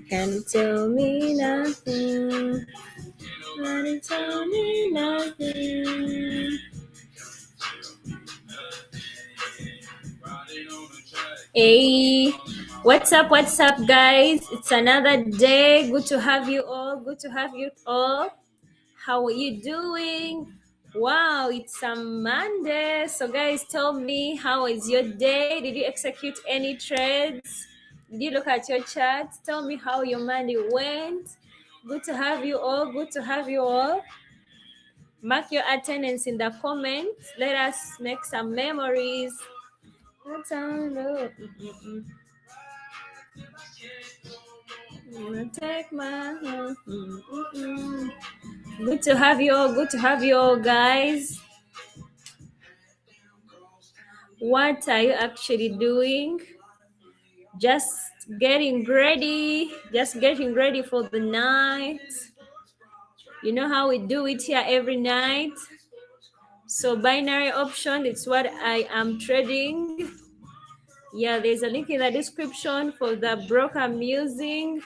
Can tell me nothing. Can you tell me nothing? Hey, what's up? What's up, guys? It's another day. Good to have you all. Good to have you all. How are you doing? Wow, it's a Monday. So, guys, tell me, how is your day? Did you execute any trades? Did you look at your charts? Tell me how your Monday went. Good to have you all. Good to have you all. Mark your attendance in the comments. Let us make some memories. Good to have you all. Good to have you all, guys. What are you actually doing? Just getting ready. Just getting ready for the night. You know how we do it here every night. So binary option, it's what I am trading. Yeah, there's a link in the description for the broker I'm using.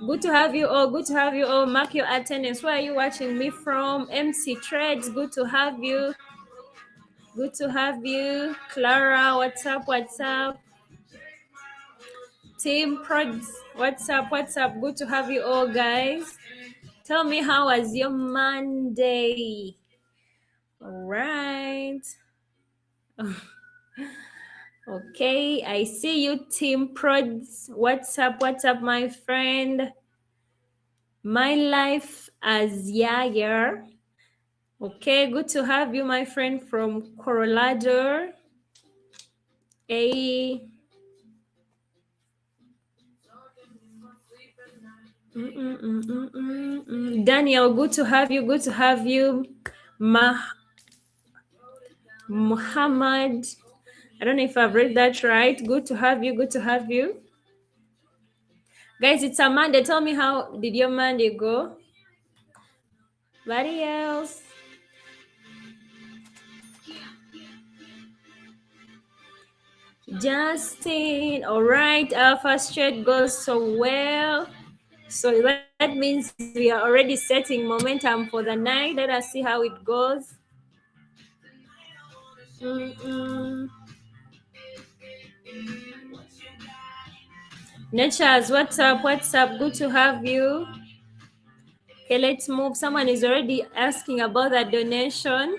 Good to have you all. Good to have you all. Mark your attendance. Where are you watching me from? MC Trades. Good to have you. Good to have you. Clara, what's up? What's up? Team Prods, what's up? What's up? Good to have you all, guys. Tell me, how was your Monday? All right. Okay, I see you, Team Prods. What's up? What's up, my friend? My life as Yayer. Okay, good to have you, my friend from Colorado. Hey. Daniel, good to have you. Good to have you. Muhammad. I don't know if I've read that right. Good to have you. Good to have you. Guys, it's a Monday. Tell me, how did your Monday go? Anybody else? Justin. All right. Our first trade goes so well. So that means we are already setting momentum for the night. Let us see how it goes. Natures, what's up? What's up? Good to have you. Okay, let's move. Someone is already asking about that donation.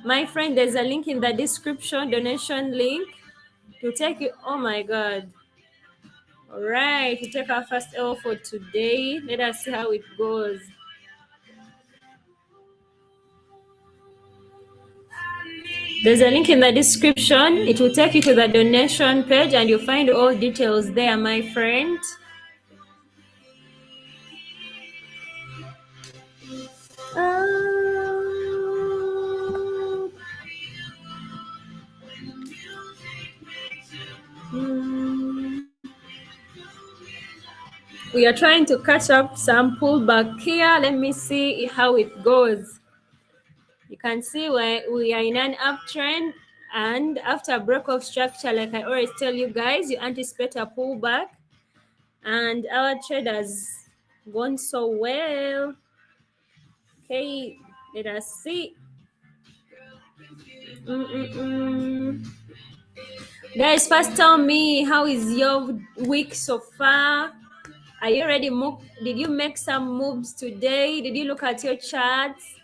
My friend, there's a link in the description, donation link to take you. Oh my God. All right, to take our first L for today. Let us see how it goes. There's a link in the description. It will take you to the donation page and you'll find all details there, my friend. We are trying to catch up some pullback here. Let me see how it goes. You can see we are in an uptrend, and after a break of structure, like I always tell you guys, you anticipate a pullback, and our trade has gone so well. Okay, let us see. Guys, first tell me, how is your week so far? Are you ready? Did you make some moves today? Did you look at your charts?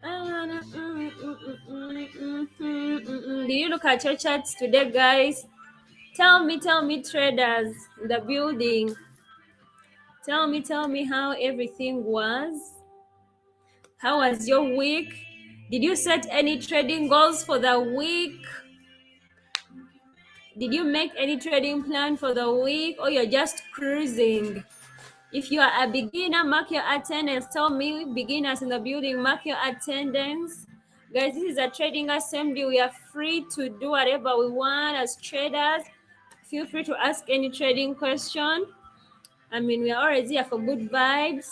Did you look at your charts today, guys? Tell me, traders in the building. Tell me how everything was. How was your week? Did you set any trading goals for the week? Did you make any trading plan for the week, or you're just cruising? If you are a beginner, mark your attendance. Tell me, beginners in the building, mark your attendance. Guys, this is a trading assembly. We are free to do whatever we want as traders. Feel free to ask any trading question. I mean, we are already here for good vibes.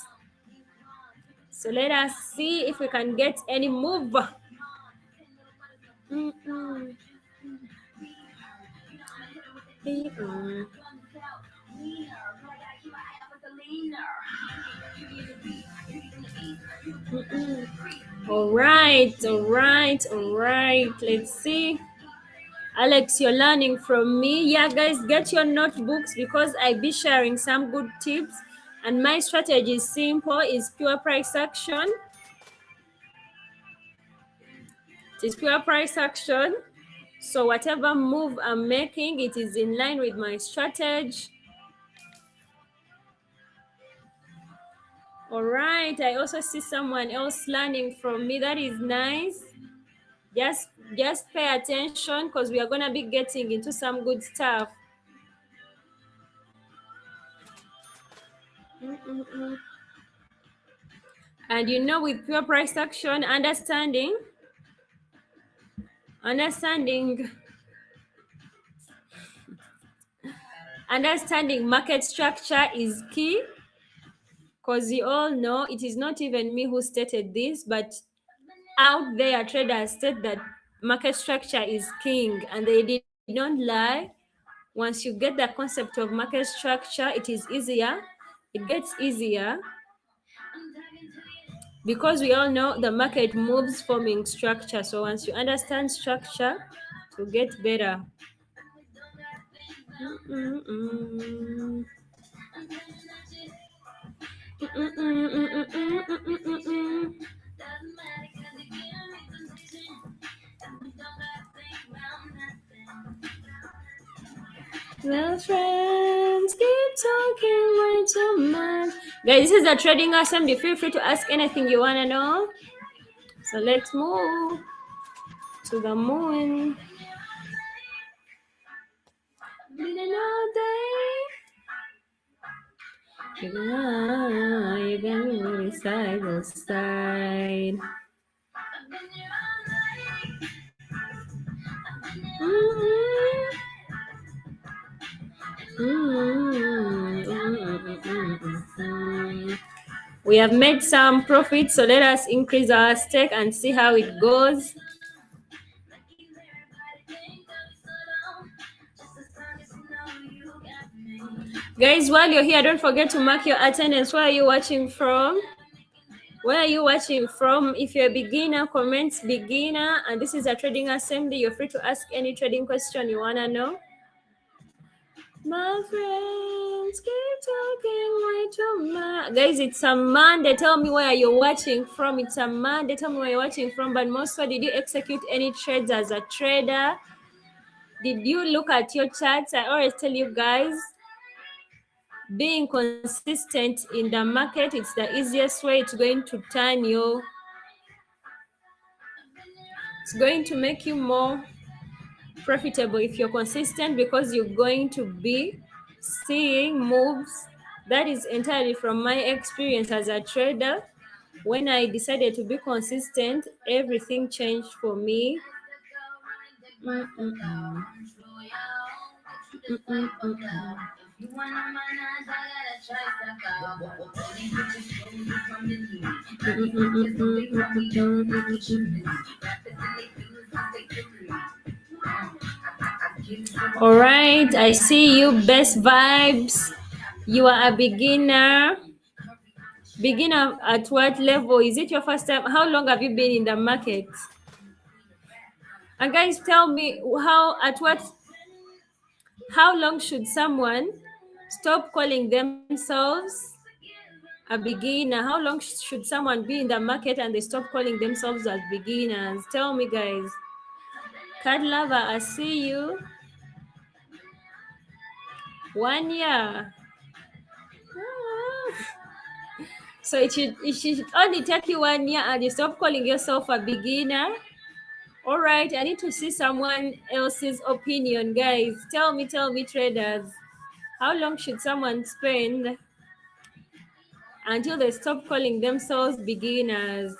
So let us see if we can get any move. All right, all right, all right. Let's see. Alex, you're learning from me. Yeah, guys, get your notebooks because I be sharing some good tips. And my strategy is simple: is pure price action. It is pure price action. So whatever move I'm making, it is in line with my strategy. All right. I also see someone else learning from me. That is nice. Just pay attention because we are gonna be getting into some good stuff. And you know, with pure price action, understanding market structure is key, because you all know it is not even me who stated this, but out there traders state that market structure is king, and they did not lie. Once you get the concept of market structure, it is easier. It gets easier because we all know the market moves forming structure. So once you understand structure, to get better. Well, friends, keep talking way too much. Guys, this is the trading assembly. Feel free to ask anything you wanna know. So let's move to the moon. You got me really side to side. We have made some profit, so let us increase our stake and see how it goes. Guys, while you're here, don't forget to mark your attendance. Where are you watching from? Where are you watching from? If you're a beginner, comment beginner. And this is a trading assembly. You're free to ask any trading question you want to know. My friends keep talking way too much. Guys, it's a Monday. Tell me where you're watching from. It's a Monday. Tell me where you're watching from. But mostly, did you execute any trades as a trader? Did you look at your charts? I always tell you guys, being consistent in the market, it's the easiest way. It's going to turn you. It's going to make you more profitable if you're consistent, because you're going to be seeing moves. That is entirely from my experience as a trader. When I decided to be consistent, everything changed for me. All right, I see you. Best vibes. You are a beginner. Beginner at what level? Is it your first time? How long have you been in the market? And guys, tell me how long should someone stop calling themselves a beginner? How long should someone be in the market and they stop calling themselves as beginners? Tell me, guys. Card lover, I see you. 1 year. So it should only take you 1 year and you stop calling yourself a beginner. All right, I need to see someone else's opinion, guys. Tell me, traders. How long should someone spend until they stop calling themselves beginners?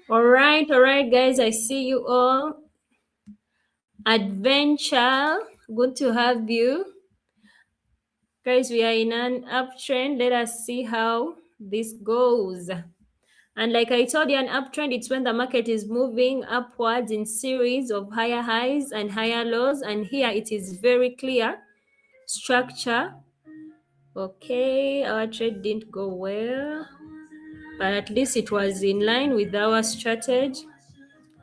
All right, guys. I see you all. Adventure, good to have you. Guys, we are in an uptrend. Let us see how this goes. And like I told you, an uptrend, it's when the market is moving upwards in series of higher highs and higher lows. And here it is very clear structure. Okay, our trade didn't go well, but at least it was in line with our strategy.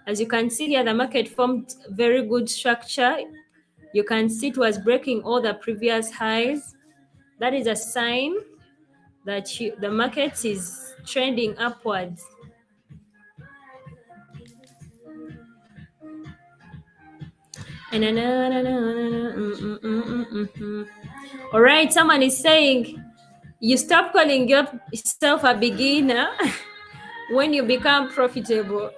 As you can see here, the market formed very good structure. You can see it was breaking all the previous highs. That is a sign that the market is trending upwards. All right, someone is saying you stop calling yourself a beginner when you become profitable.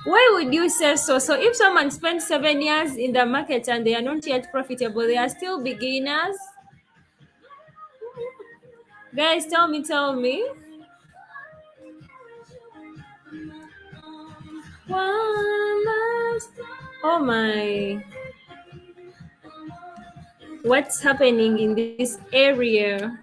Why would you say so? So if someone spends 7 years in the market and they are not yet profitable, they are still beginners? Guys, tell me. One last. Oh my. What's happening in this area?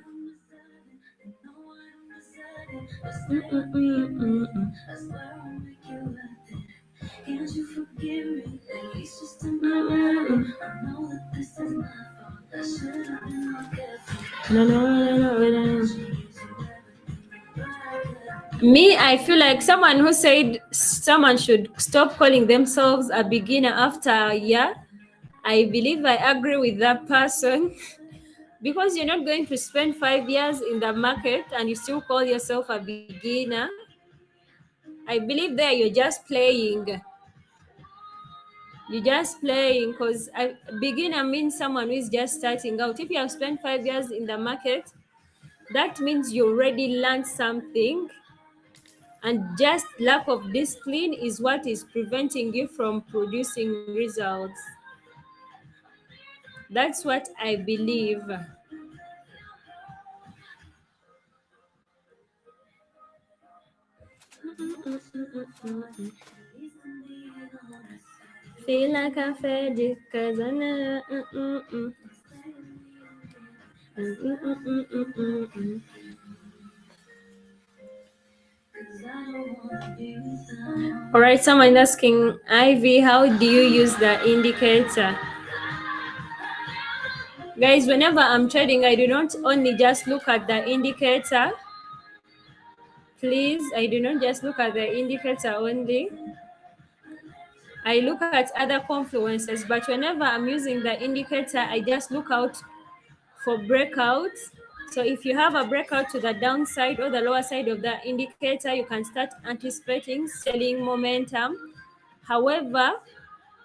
No. Me, I feel like someone who said someone should stop calling themselves a beginner after a year. I believe I agree with that person because you're not going to spend 5 years in the market and you still call yourself a beginner. I believe there you're just playing. You're just playing because a beginner means someone who is just starting out. If you have spent 5 years in the market, that means you already learned something, and just lack of discipline is what is preventing you from producing results. That's what I believe. Feel like I fed it cause I know. All right, someone asking Ivy, how do you use the indicator? Guys, whenever I'm trading, I do not only just look at the indicator. Please, I do not just look at the indicator only. I look at other confluences, but whenever I'm using the indicator, I just look out for breakouts. So if you have a breakout to the downside or the lower side of the indicator, you can start anticipating selling momentum. However,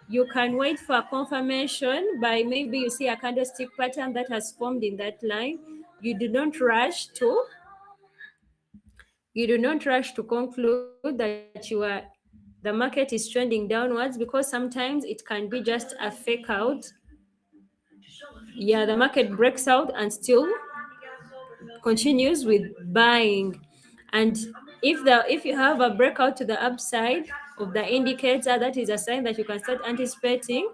you can wait for a confirmation by maybe you see a candlestick pattern that has formed in that line. You do not rush to conclude that the market is trending downwards, because sometimes it can be just a fake out. Yeah, the market breaks out and still continues with buying. And if you have a breakout to the upside of the indicator, that is a sign that you can start anticipating.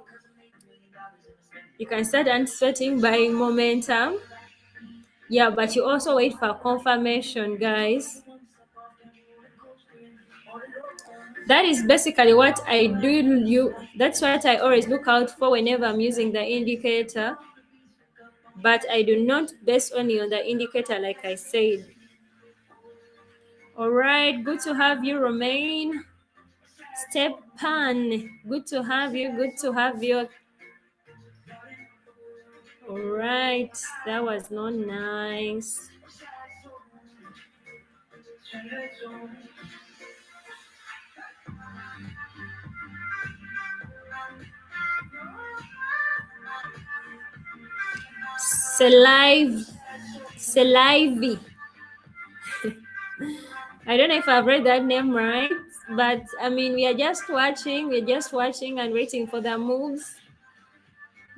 You can start anticipating buying momentum. Yeah, but you also wait for confirmation, guys. That is basically what I do. That's what I always look out for whenever I'm using the indicator. But I do not base only on the indicator, like I said. All right, good to have you, Romain. Stepan, good to have you. Good to have you. All right, that was not nice. Salivi. I don't know if I've read that name right, but I mean, we're just watching and waiting for the moves.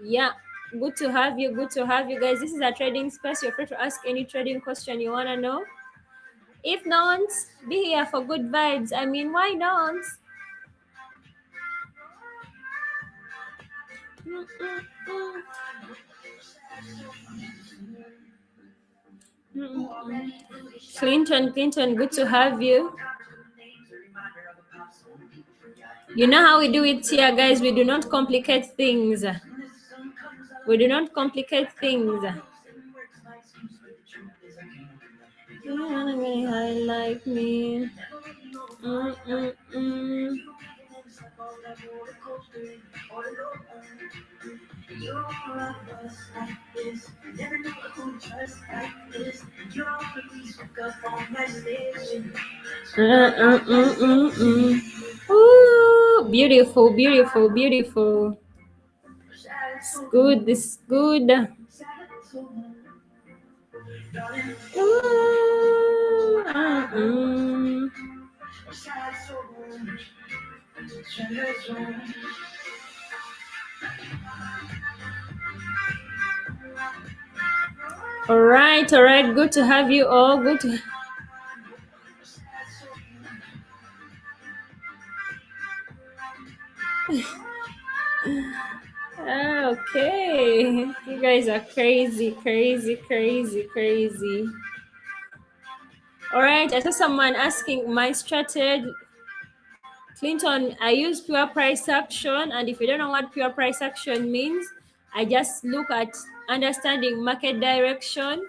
Yeah, good to have you. Good to have you guys. This is a trading space. You're free to ask any trading question you want to know. If not, be here for good vibes. I mean, why not? Clinton, good to have you. You know how we do it here, guys. We do not complicate things. We do not complicate things. You wanna be high like me. Mm-mm-mm. Ooh, beautiful, beautiful, beautiful. It's good, it's good. Ooh, all right, good to have you all. Good to okay. You guys are crazy, crazy, crazy, crazy. All right, I saw someone asking my strategy. Clinton, I use pure price action, and if you don't know what pure price action means, I just look at understanding market direction.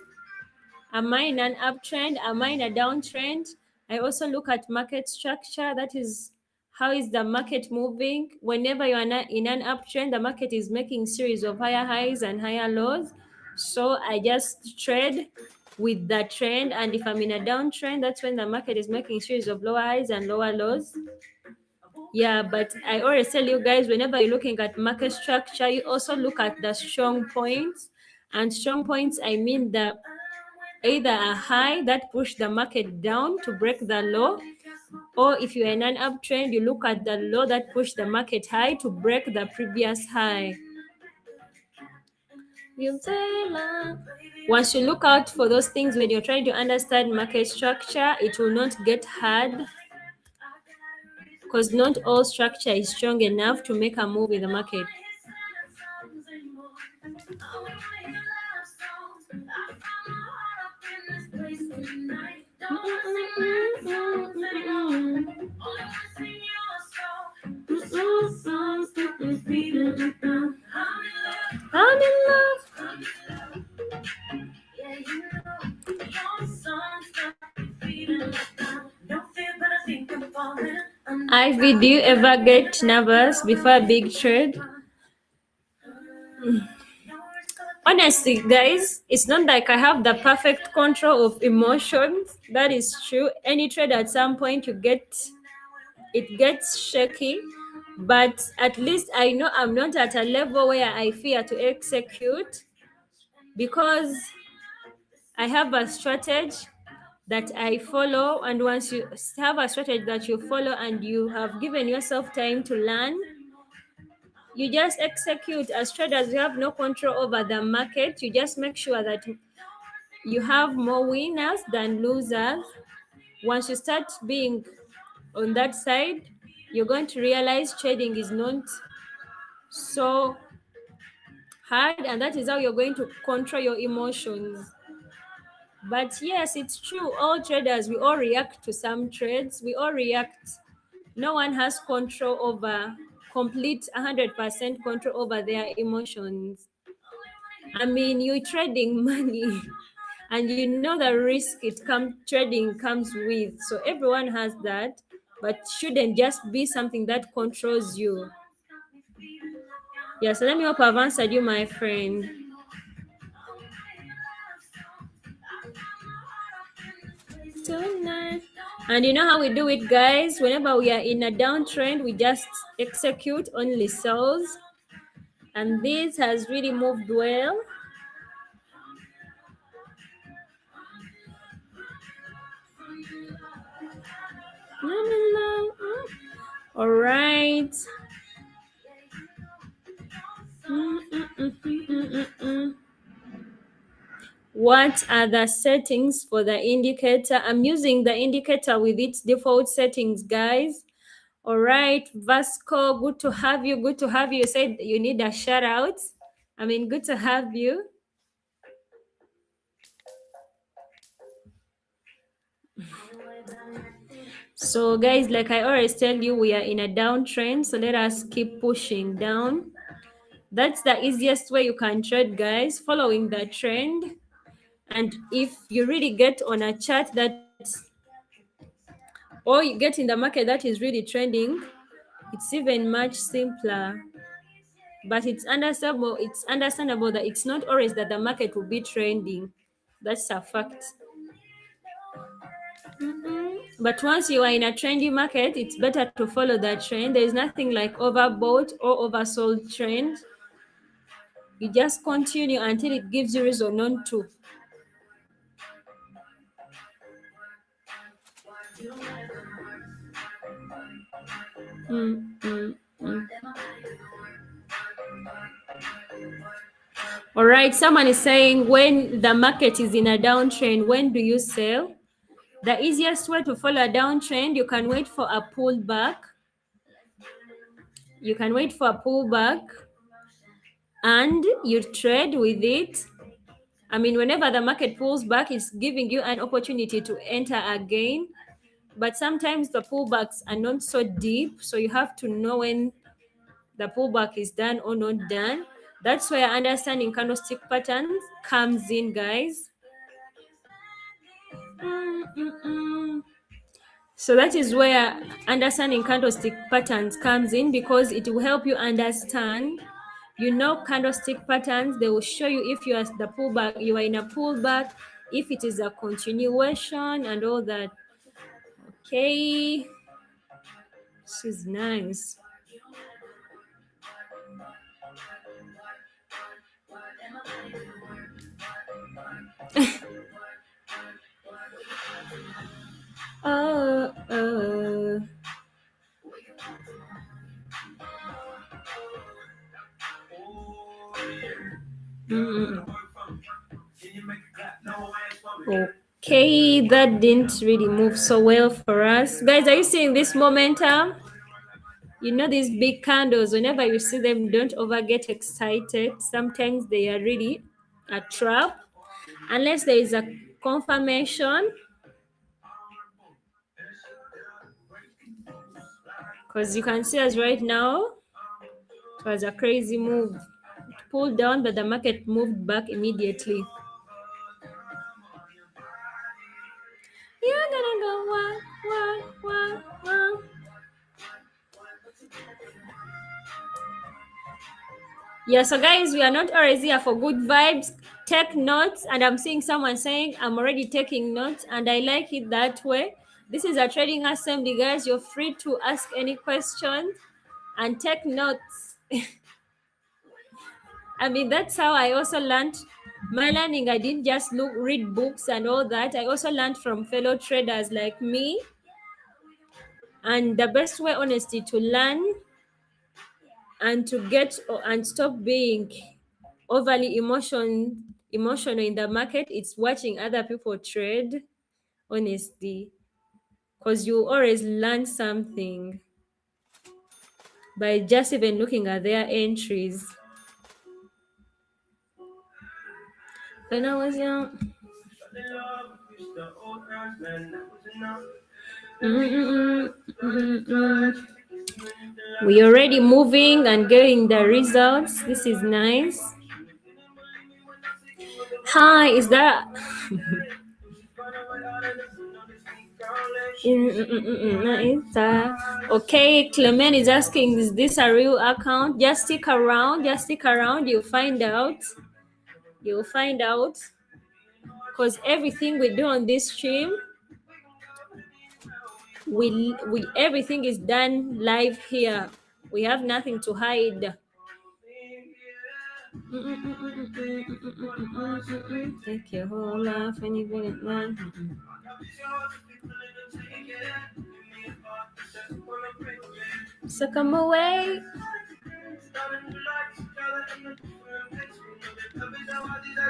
Am I in an uptrend? Am I in a downtrend? I also look at market structure. That is, how is the market moving? Whenever you are in an uptrend, the market is making series of higher highs and higher lows. So I just trade with the trend. And if I'm in a downtrend, that's when the market is making series of lower highs and lower lows. Yeah, but I always tell you guys, whenever you're looking at market structure, you also look at the strong points. And strong points, I mean the either a high that push the market down to break the low, or if you're in an uptrend, you look at the low that push the market high to break the previous high. Once you look out for those things when you're trying to understand market structure, it will not get hard, because not all structure is strong enough to make a move in the market. I'm in love. Ivy, do you ever get nervous before a big trade? Honestly, guys, it's not like I have the perfect control of emotions. That is true. Any trade at some point it gets shaky, but at least I know I'm not at a level where I fear to execute, because I have a strategy that I follow. And once you have a strategy that you follow and you have given yourself time to learn, you just execute. As traders, you have no control over the market. You just make sure that you have more winners than losers. Once you start being on that side, you're going to realize trading is not so hard, and that is how you're going to control your emotions. But yes, it's true. All traders, we all react to some trades. We all react. No one has control over complete 100% control over their emotions. I mean, you're trading money and you know the risk trading comes with. So everyone has that, but shouldn't just be something that controls you. Yeah, so let me hope I've answered you, my friend. Tonight. And you know how we do it, guys? Whenever we are in a downtrend, we just execute only sells. And this has really moved well. All right. What are the settings for the indicator? I'm using the indicator with its default settings, guys. All right, Vasco, good to have you. Good to have you. You said you need a shout out. I mean, good to have you. So, guys, like I always tell you, we are in a downtrend. So let us keep pushing down. That's the easiest way you can trade, guys, following the trend. And if you really get on a chart that, or you get in the market that is really trending, it's even much simpler. But it's understandable that it's not always that the market will be trending. That's a fact. But once you are in a trendy market, it's better to follow that trend. There is nothing like overbought or oversold trend. You just continue until it gives you reason not to. Mm, mm, mm. All right, someone is saying when the market is in a downtrend, when do you sell? The easiest way to follow a downtrend, you can wait for a pullback. You can wait for a pullback and you trade with it. I mean, whenever the market pulls back, it's giving you an opportunity to enter again. But sometimes the pullbacks are not so deep, so you have to know when the pullback is done or not done. That's where understanding candlestick patterns comes in, guys. So that is where understanding candlestick patterns comes in, because it will help you understand. You know, candlestick patterns, they will show you if you are the pullback, you are in a pullback, if it is a continuation and all that. Okay, this is nice. uh, uh. Okay, that didn't really move so well for us. Guys, are you seeing this momentum? You know, these big candles, whenever you see them, don't over get excited. Sometimes they are really a trap. Unless there is a confirmation. Because you can see us right now, it was a crazy move. It pulled down, but the market moved back immediately. You're gonna go one. Yeah, so guys, we are not always here for good vibes. Take notes, and I'm seeing someone saying I'm already taking notes, and I like it that way. This is a trading assembly, guys. You're free to ask any questions and take notes. I mean, that's how I also learned my learning. I didn't just read books and all that. I also learned from fellow traders like me. And the best way, honestly, to learn and to get and stop being overly emotional in the market, it's watching other people trade, honestly, because you always learn something by just even looking at their entries. When I was young. We already moving and getting the results. This is nice. Hi, is that okay? Clement is asking, is this a real account? Just stick around. You'll find out. Because everything we do on this stream, we everything is done live here. We have nothing to hide. Take your whole life and you it, man. So come away.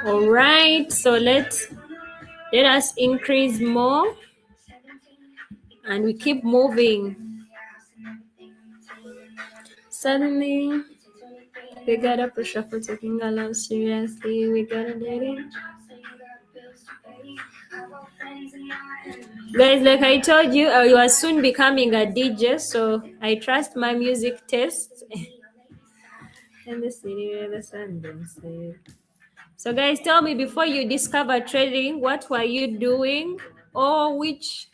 All right, so let us increase more and we keep moving. Suddenly, we got a pressure for taking our love seriously. We got a dating. Guys, like I told you, you are soon becoming a DJ, so I trust my music taste. In the city where the sun don't set. So, guys, tell me before you discover trading, what were you doing, or which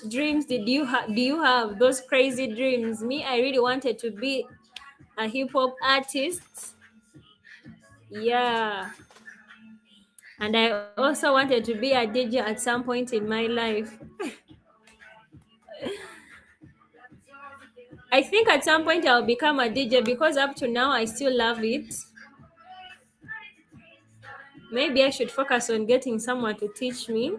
dreams did you have? Do you have those crazy dreams? Me, I really wanted to be a hip hop artist. Yeah. And I also wanted to be a DJ at some point in my life. I think at some point I'll become a DJ because up to now I still love it. Maybe I should focus on getting someone to teach me.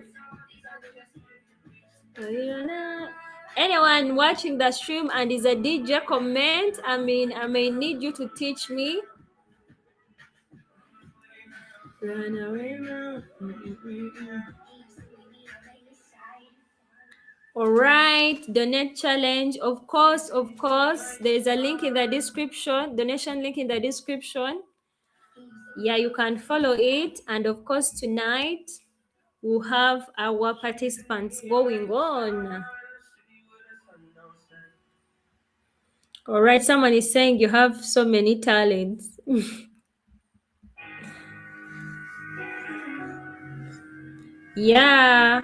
Anyone watching the stream and is a DJ, comment. I may need you to teach me. Run away now. All right, donate challenge. Of course, there's a link in the description, donation link in the description. Yeah, you can follow it. And of course, tonight we'll have our participants going on. All right, someone is saying you have so many talents. Yeah.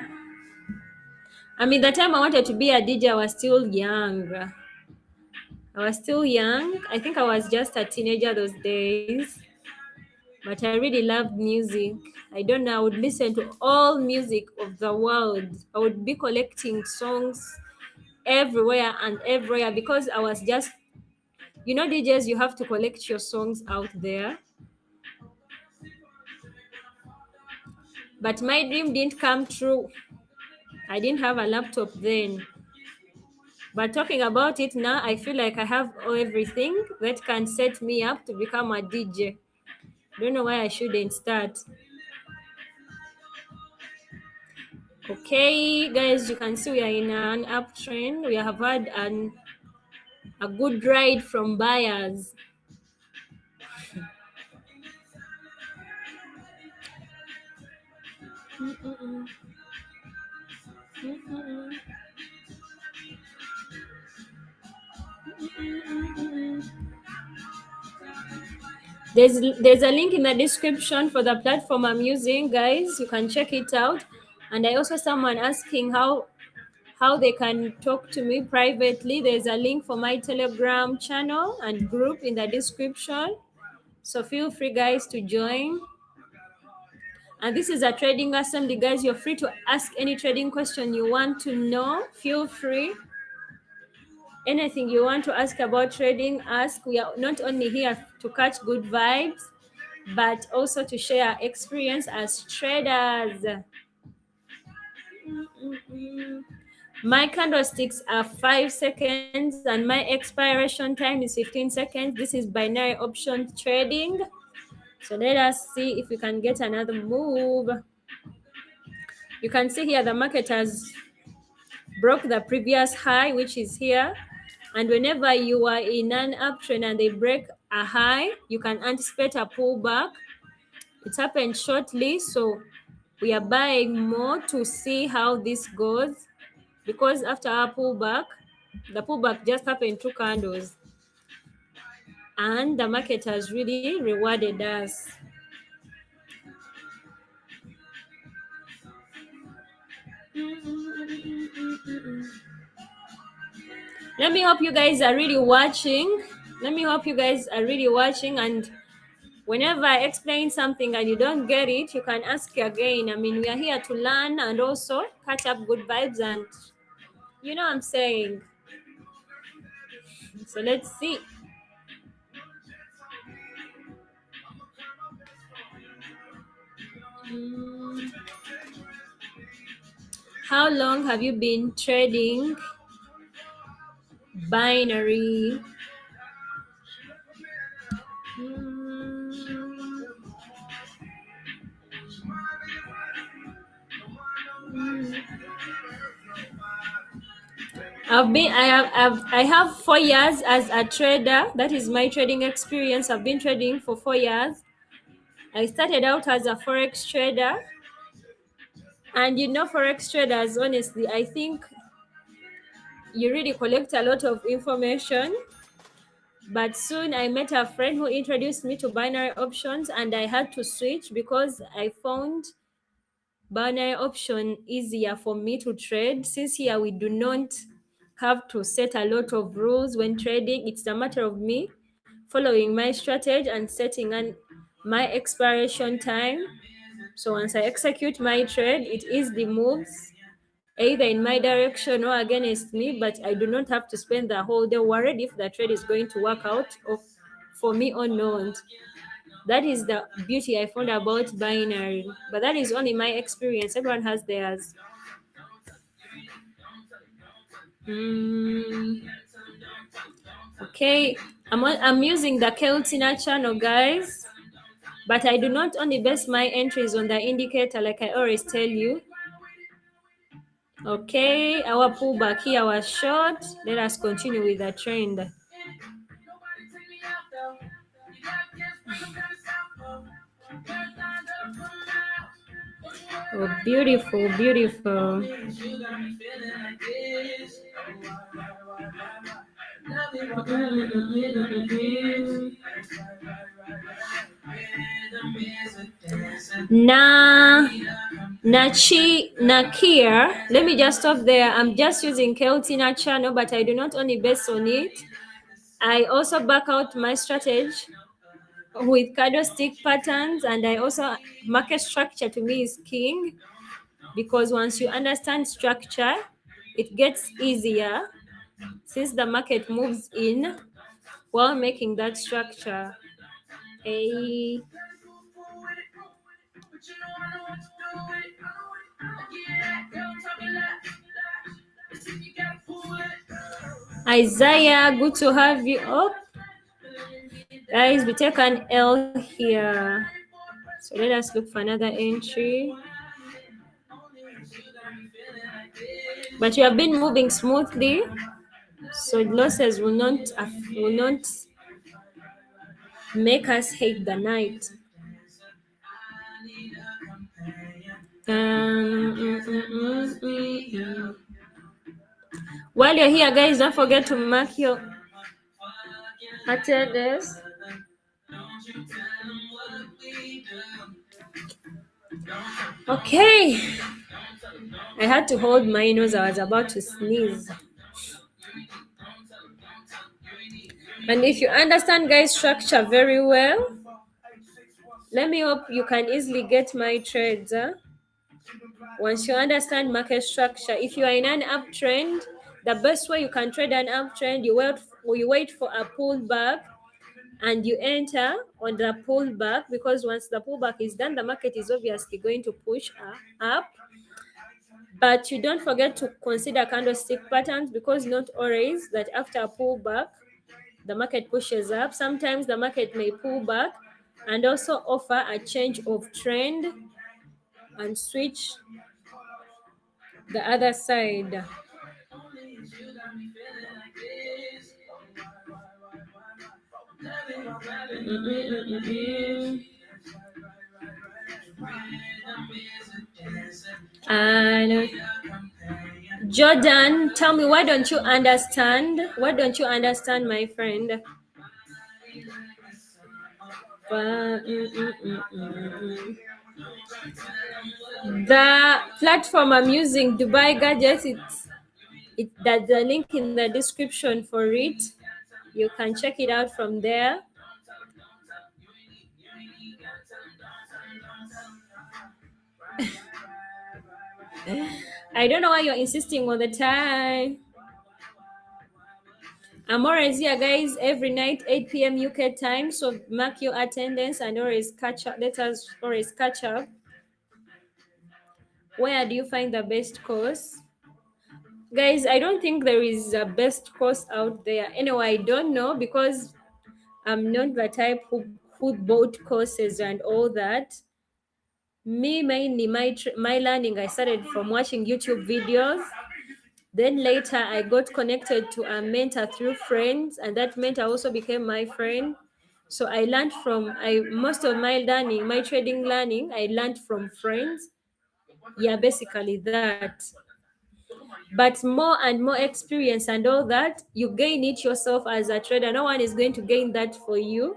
I mean, the time I wanted to be a DJ, I was still young. I think I was just a teenager those days. But I really loved music. I don't know, I would listen to all music of the world. I would be collecting songs everywhere and everywhere because I was just, DJs, you have to collect your songs out there. But my dream didn't come true. I didn't have a laptop then. But talking about it now, I feel like I have everything that can set me up to become a DJ. Don't know why I shouldn't start. Okay, guys, you can see we are in an uptrend. We have had a good ride from buyers. There's a link in the description for the platform I'm using, guys. You can check it out. And I also someone asking how they can talk to me privately. There's a link for my Telegram channel and group in the description. So feel free, guys, to join. And this is a trading assembly, guys. You're free to ask any trading question you want to know. Feel free. Anything you want to ask about trading, ask. We are not only here to catch good vibes, but also to share experience as traders. My candlesticks are 5 seconds and my expiration time is 15 seconds. This is binary option trading. So let us see if we can get another move. You can see here the market has broke the previous high, which is here. And whenever you are in an uptrend and they break a high, you can anticipate a pullback. It happened shortly, so we are buying more to see how this goes, because after our pullback, the pullback just happened 2 candles, and the market has really rewarded us. Let me hope you guys are really watching. And whenever I explain something and you don't get it, you can ask again. I mean, we are here to learn and also catch up good vibes, and you know what I'm saying. So let's see. How long have you been trading binary? I have 4 years as a trader. That is my trading experience. I've been trading for 4 years. I started out as a forex trader, and forex traders, honestly, I think you really collect a lot of information. But soon I met a friend who introduced me to binary options, and I had to switch because I found binary option easier for me to trade, since here we do not have to set a lot of rules when trading. It's a matter of me following my strategy and setting my expiration time. So once I execute my trade, it easily moves either in my direction or against me, but I do not have to spend the whole day worried if the trade is going to work out for me or not. That is the beauty I found about binary, but that is only my experience. Everyone has theirs. Mm, okay, I'm using the Keltina channel, guys, but I do not only base my entries on the indicator like I always tell you. Okay, our pullback here was short. Let us continue with the trend. Oh, beautiful, beautiful. Na Nakir. Let me just stop there. I'm just using Keltina channel, but I do not only base on it. I also back out my strategy with candlestick patterns, and I also market structure to me is king, because once you understand structure, it gets easier since the market moves in while making that structure. A Isaiah, good to have you up. Guys, we take an L here. So let us look for another entry. But we have been moving smoothly, so losses will not make us hate the night. While you're here, guys, don't forget to mark your attendance. Okay, I had to hold my nose. I was about to sneeze. And if you understand guys structure very well, let me hope you can easily get my trades. Once you understand market structure, if you are in an uptrend, the best way you can trade an uptrend, you wait for a pullback and you enter on the pullback, because once the pullback is done, the market is obviously going to push up. But you don't forget to consider candlestick patterns, because not always that after a pullback the market pushes up. Sometimes the market may pull back and also offer a change of trend and switch the other side. And Jordan, tell me, why don't you understand? Why don't you understand, my friend? The platform I'm using, Dubai Gadgets, that's the link in the description for it. You can check it out from there. I don't know why you're insisting all the time. I'm always here, guys, every night, 8 p.m. UK time. So mark your attendance and always catch up. Let us always catch up. Where do you find the best course? Guys, I don't think there is a best course out there. Anyway, I don't know, because I'm not the type who bought courses and all that. Me, mainly, my learning, I started from watching YouTube videos. Then later I got connected to a mentor through friends, and that mentor also became my friend. So I learned from most of my learning, my trading learning, I learned from friends. Yeah, basically that. But more and more experience and all that, you gain it yourself as a trader. No one is going to gain that for you,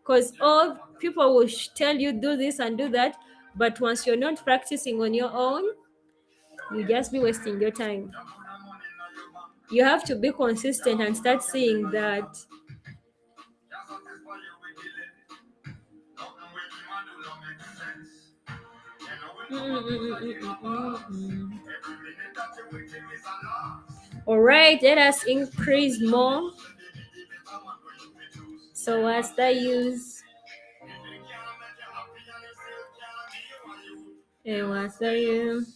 because all people will tell you do this and do that, but once you're not practicing on your own, you just be wasting your time. You have to be consistent and start seeing that. All right, let us increase more. So what's the use? And what's the use?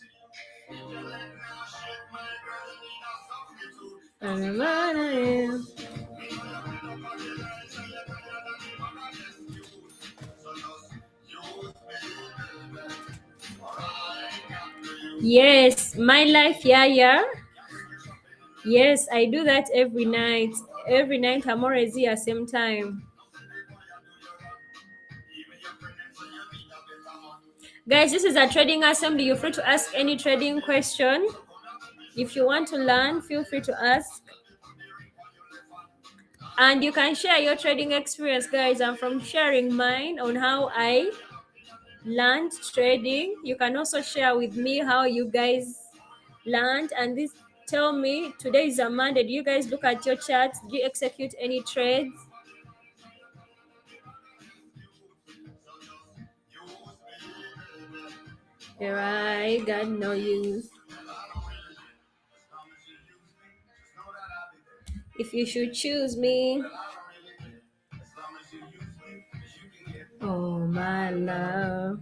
Yes, my life, yeah. Yes, I do that every night. Every night I'm always here same time. Guys, this is a trading assembly. You're free to ask any trading question. If you want to learn, feel free to ask. And you can share your trading experience, guys. I'm from sharing mine on how I learned trading. You can also share with me how you guys learned. And this, tell me, today is a Monday. Do you guys look at your charts? Do you execute any trades? Here I got no use. If you should choose me, oh my love.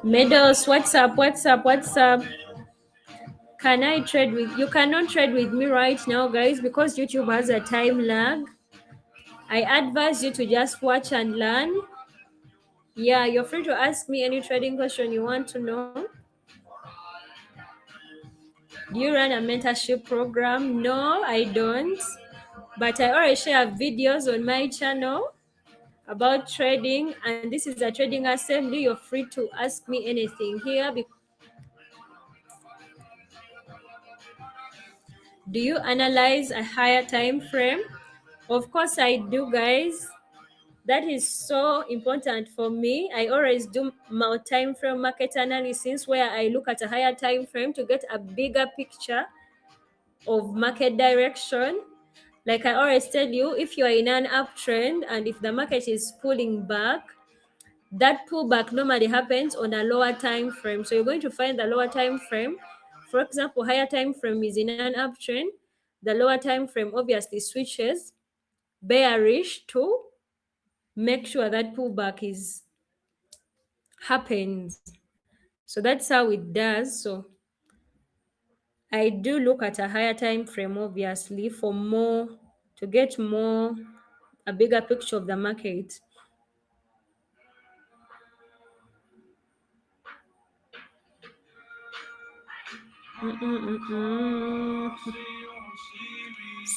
Meadows, what's up? Can I trade with you? Cannot trade with me right now, guys, because YouTube has a time lag. I advise you to just watch and learn. Yeah, you're free to ask me any trading question you want to know. Do you run a mentorship program? No, I don't. But I already share videos on my channel about trading, and this is a trading assembly. You're free to ask me anything here. Do you analyze a higher time frame? Of course I do, guys. That is so important for me. I always do my time frame market analysis, where I look at a higher time frame to get a bigger picture of market direction. Like I always tell you, if you are in an uptrend and if the market is pulling back, that pullback normally happens on a lower time frame. So you're going to find the lower time frame. For example, higher time frame is in an uptrend. The lower time frame obviously switches bearish to make sure that pullback is happens. So that's how it does. So I do look at a higher time frame obviously for more, to get more, a bigger picture of the market.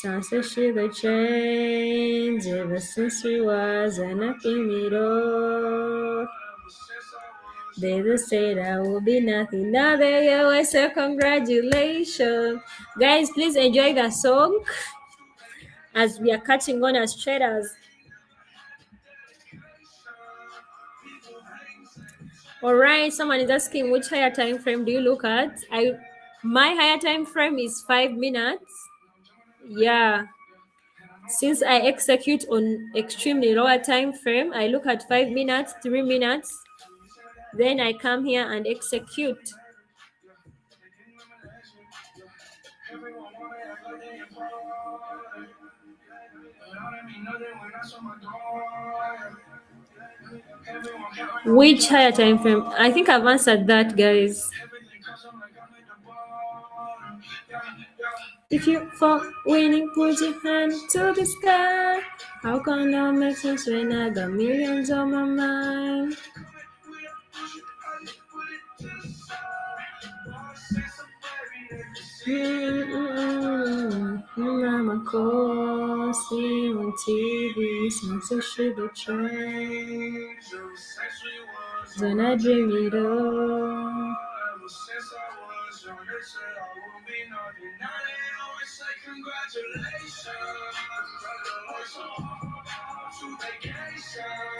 Censorship the change ever since we was nothing at all. They just say that will be nothing. Now they always say congratulations. Guys, please enjoy the song as we are catching on as traders. All right, someone is asking which higher time frame do you look at? My higher time frame is 5 minutes. Yeah. Since I execute on extremely lower time frame, I look at 5 minutes, 3 minutes, then I come here and execute. Which higher time frame? I think I've answered that, guys. If you for winning, put your hand to the sky. How can that make sense when I got millions on my mind? Mama calls me on TV, sounds so sugar train. Then I dream it all.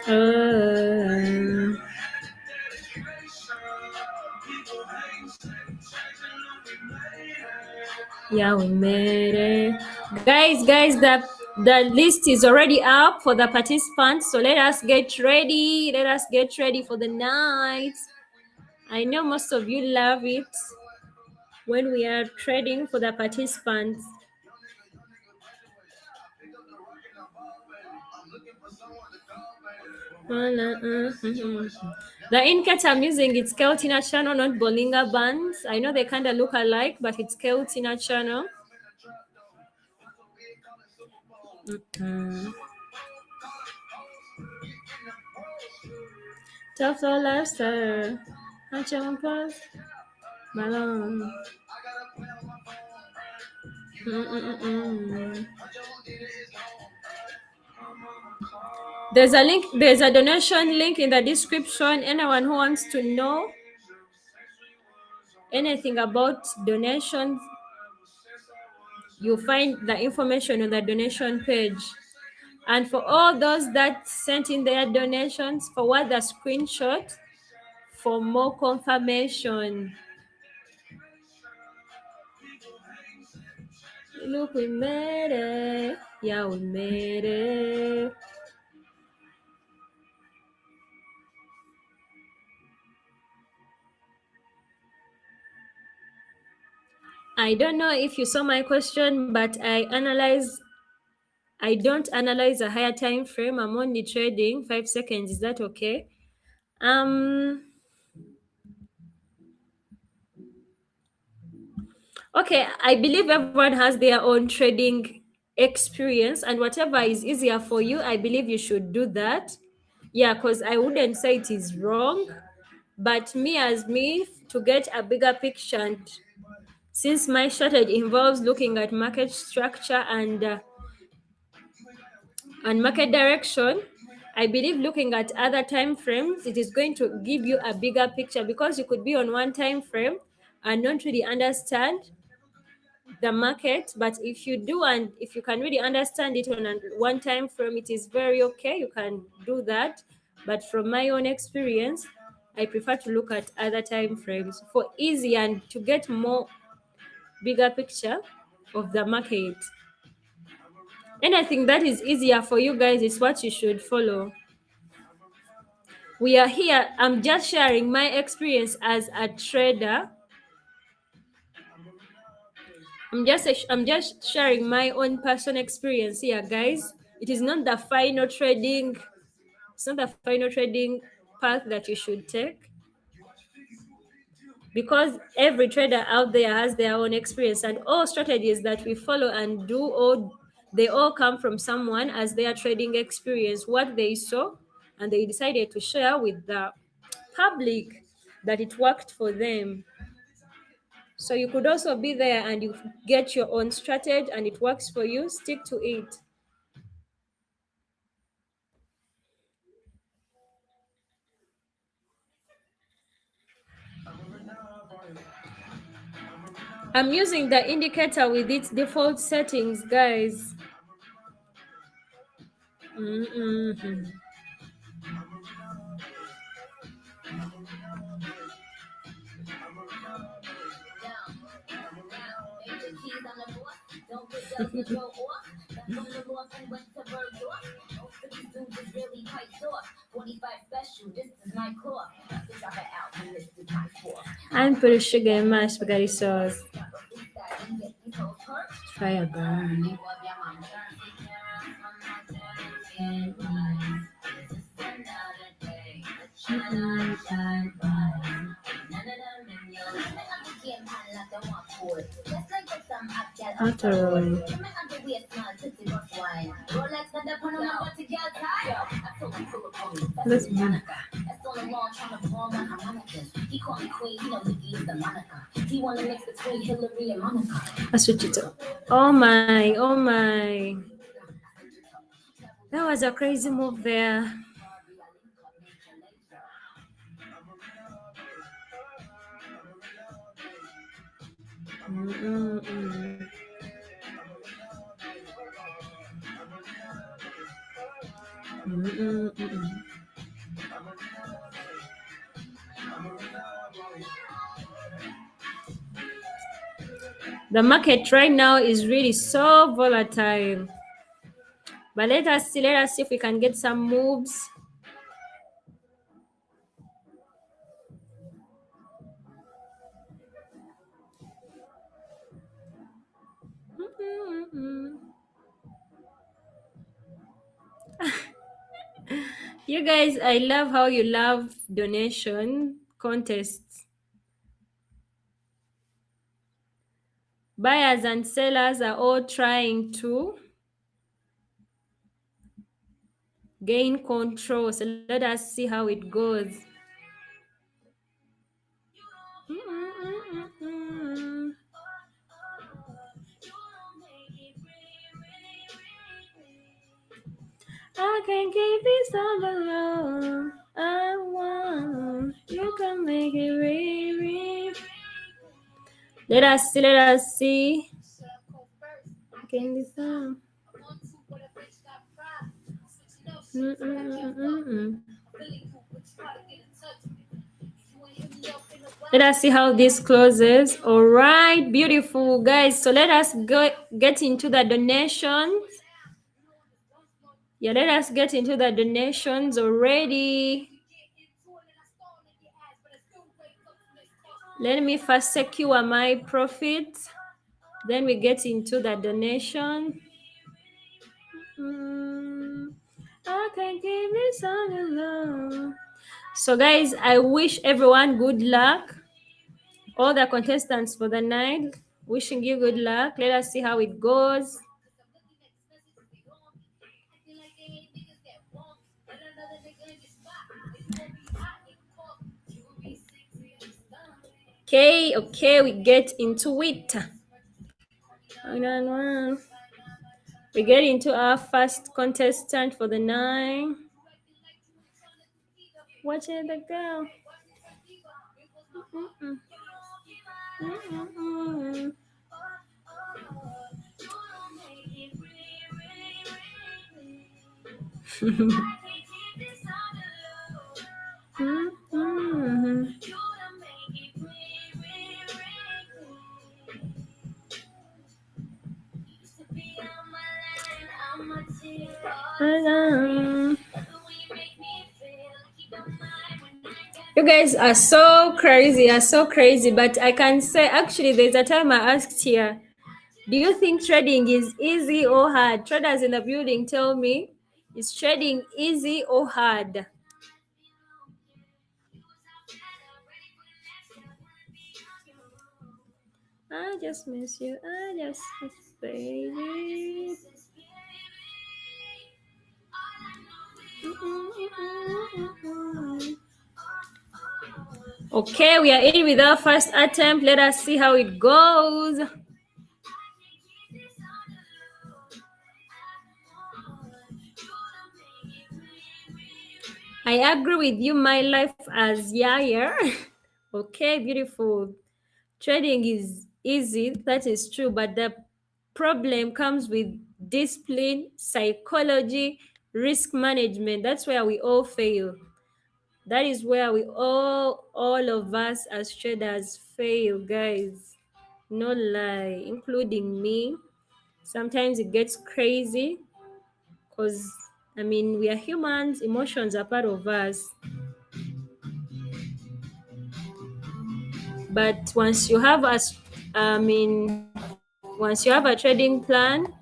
Uh, yeah, we made it. Guys, the list is already up for the participants. So let us get ready. Let us get ready for the night. I know most of you love it when we are trading for the participants. The incuts I'm using, it's Keltina channel, not Bolinga bands. I know they kind of look alike, but it's Keltina channel. Tough lifestyle, I jump off Malone. There's a link, there's a donation link in the description. Anyone who wants to know anything about donations, you'll find the information on the donation page. And for all those that sent in their donations, forward the screenshot for more confirmation. Look, we made it. Yeah, we made it. I don't know if you saw my question, but I don't analyze a higher time frame. I'm only trading 5 seconds. Is that okay? Okay, I believe everyone has their own trading experience, and whatever is easier for you, I believe you should do that. Yeah, because I wouldn't say it is wrong, but me as me, to get a bigger picture, and since my strategy involves looking at market structure and market direction, I believe looking at other time frames, it is going to give you a bigger picture, because you could be on one time frame and not really understand the market. But if you do, and if you can really understand it on a one time frame, it is very okay, you can do that. But from my own experience, I prefer to look at other time frames for easy and to get more bigger picture of the market. Anything that is easier for you guys is what you should follow. We are here, I'm just sharing my experience as a trader. I'm just sharing my own personal experience here, guys. It is not the final trading. It's not the final trading path that you should take, because every trader out there has their own experience, and all strategies that we follow and do, all they all come from someone as their trading experience, what they saw, and they decided to share with the public that it worked for them. So you could also be there and you get your own strategy and it works for you, stick to it. I'm using the indicator with its default settings, guys. I'm pretty sugar and mashed spaghetti sauce. Fire burn. After all. That's Monica. That's what you do. Oh my, oh my. That was a crazy move there. Mm-mm-mm. Mm-mm-mm. The market right now is really so volatile. But let us see if we can get some moves. Mm-mm-mm. You guys, I love how you love donation contests. Buyers and sellers are all trying to gain control. So let us see how it goes. Mm-mm-mm-mm. I can keep this all alone. I want you can make it real. Let us see. Can this song? Let us see how this closes. All right, beautiful guys. So let us get into the donations. Yeah, let us get into the donations already. Let me first secure my profit. Then we get into the donation. I can give this all alone. So guys, I wish everyone good luck. All the contestants for the night, wishing you good luck. Let us see how it goes. Okay, we get into it. We get into our first contestant for the night. Watch it go. You guys are so crazy, but I can say actually there's a time I asked here, do you think trading is easy or hard? Traders in the building tell me, is trading easy or hard? I just miss you. I just miss baby. Okay, we are in with our first attempt. Let us see how it goes. I agree with you, my life as Yaya. Okay, beautiful. Trading is easy, that is true, but the problem comes with discipline, psychology, risk management. That's where we all fail. That is where we all of us as traders fail, guys. No lie, including me. Sometimes it gets crazy because we are humans, emotions are part of us. But once you have a trading plan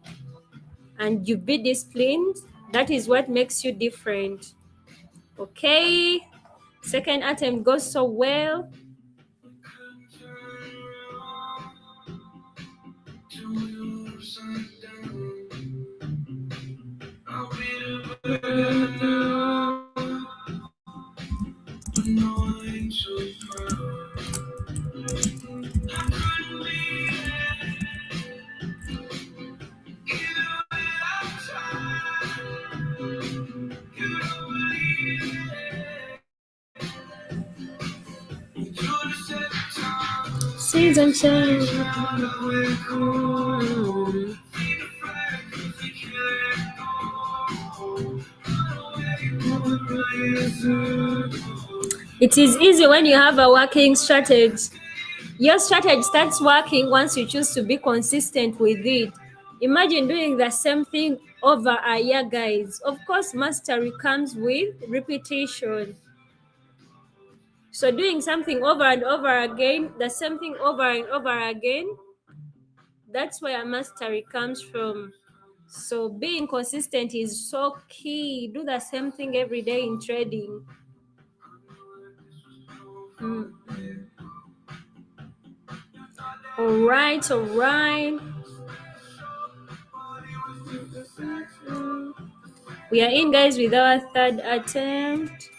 and you be disciplined, that is what makes you different. Okay, second attempt goes so well. Season change. It is easy when you have a working strategy. Your strategy starts working once you choose to be consistent with it. Imagine doing the same thing over a year, guys. Of course, mastery comes with repetition. So doing something over and over again, the same thing over and over again, that's where mastery comes from. So being consistent is so key. Do the same thing every day in trading. All right, all right. We are in, guys, with our third attempt.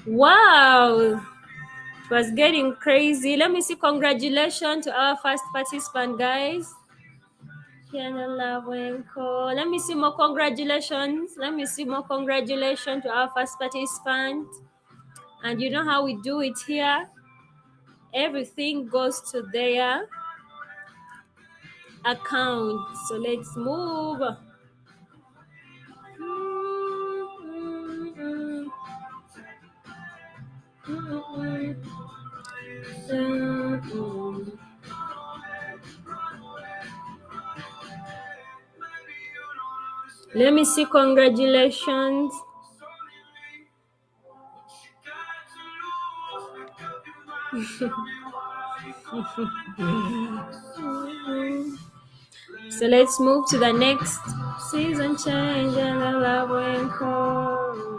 Wow, it was getting crazy. Let me see. Congratulations to our first participant, guys. Let me see more congratulations. Let me see more congratulations to our first participant. And you know how we do it here. Everything goes to their account. So let's move. Let me see congratulations. So let's move to the next season change and the love will come.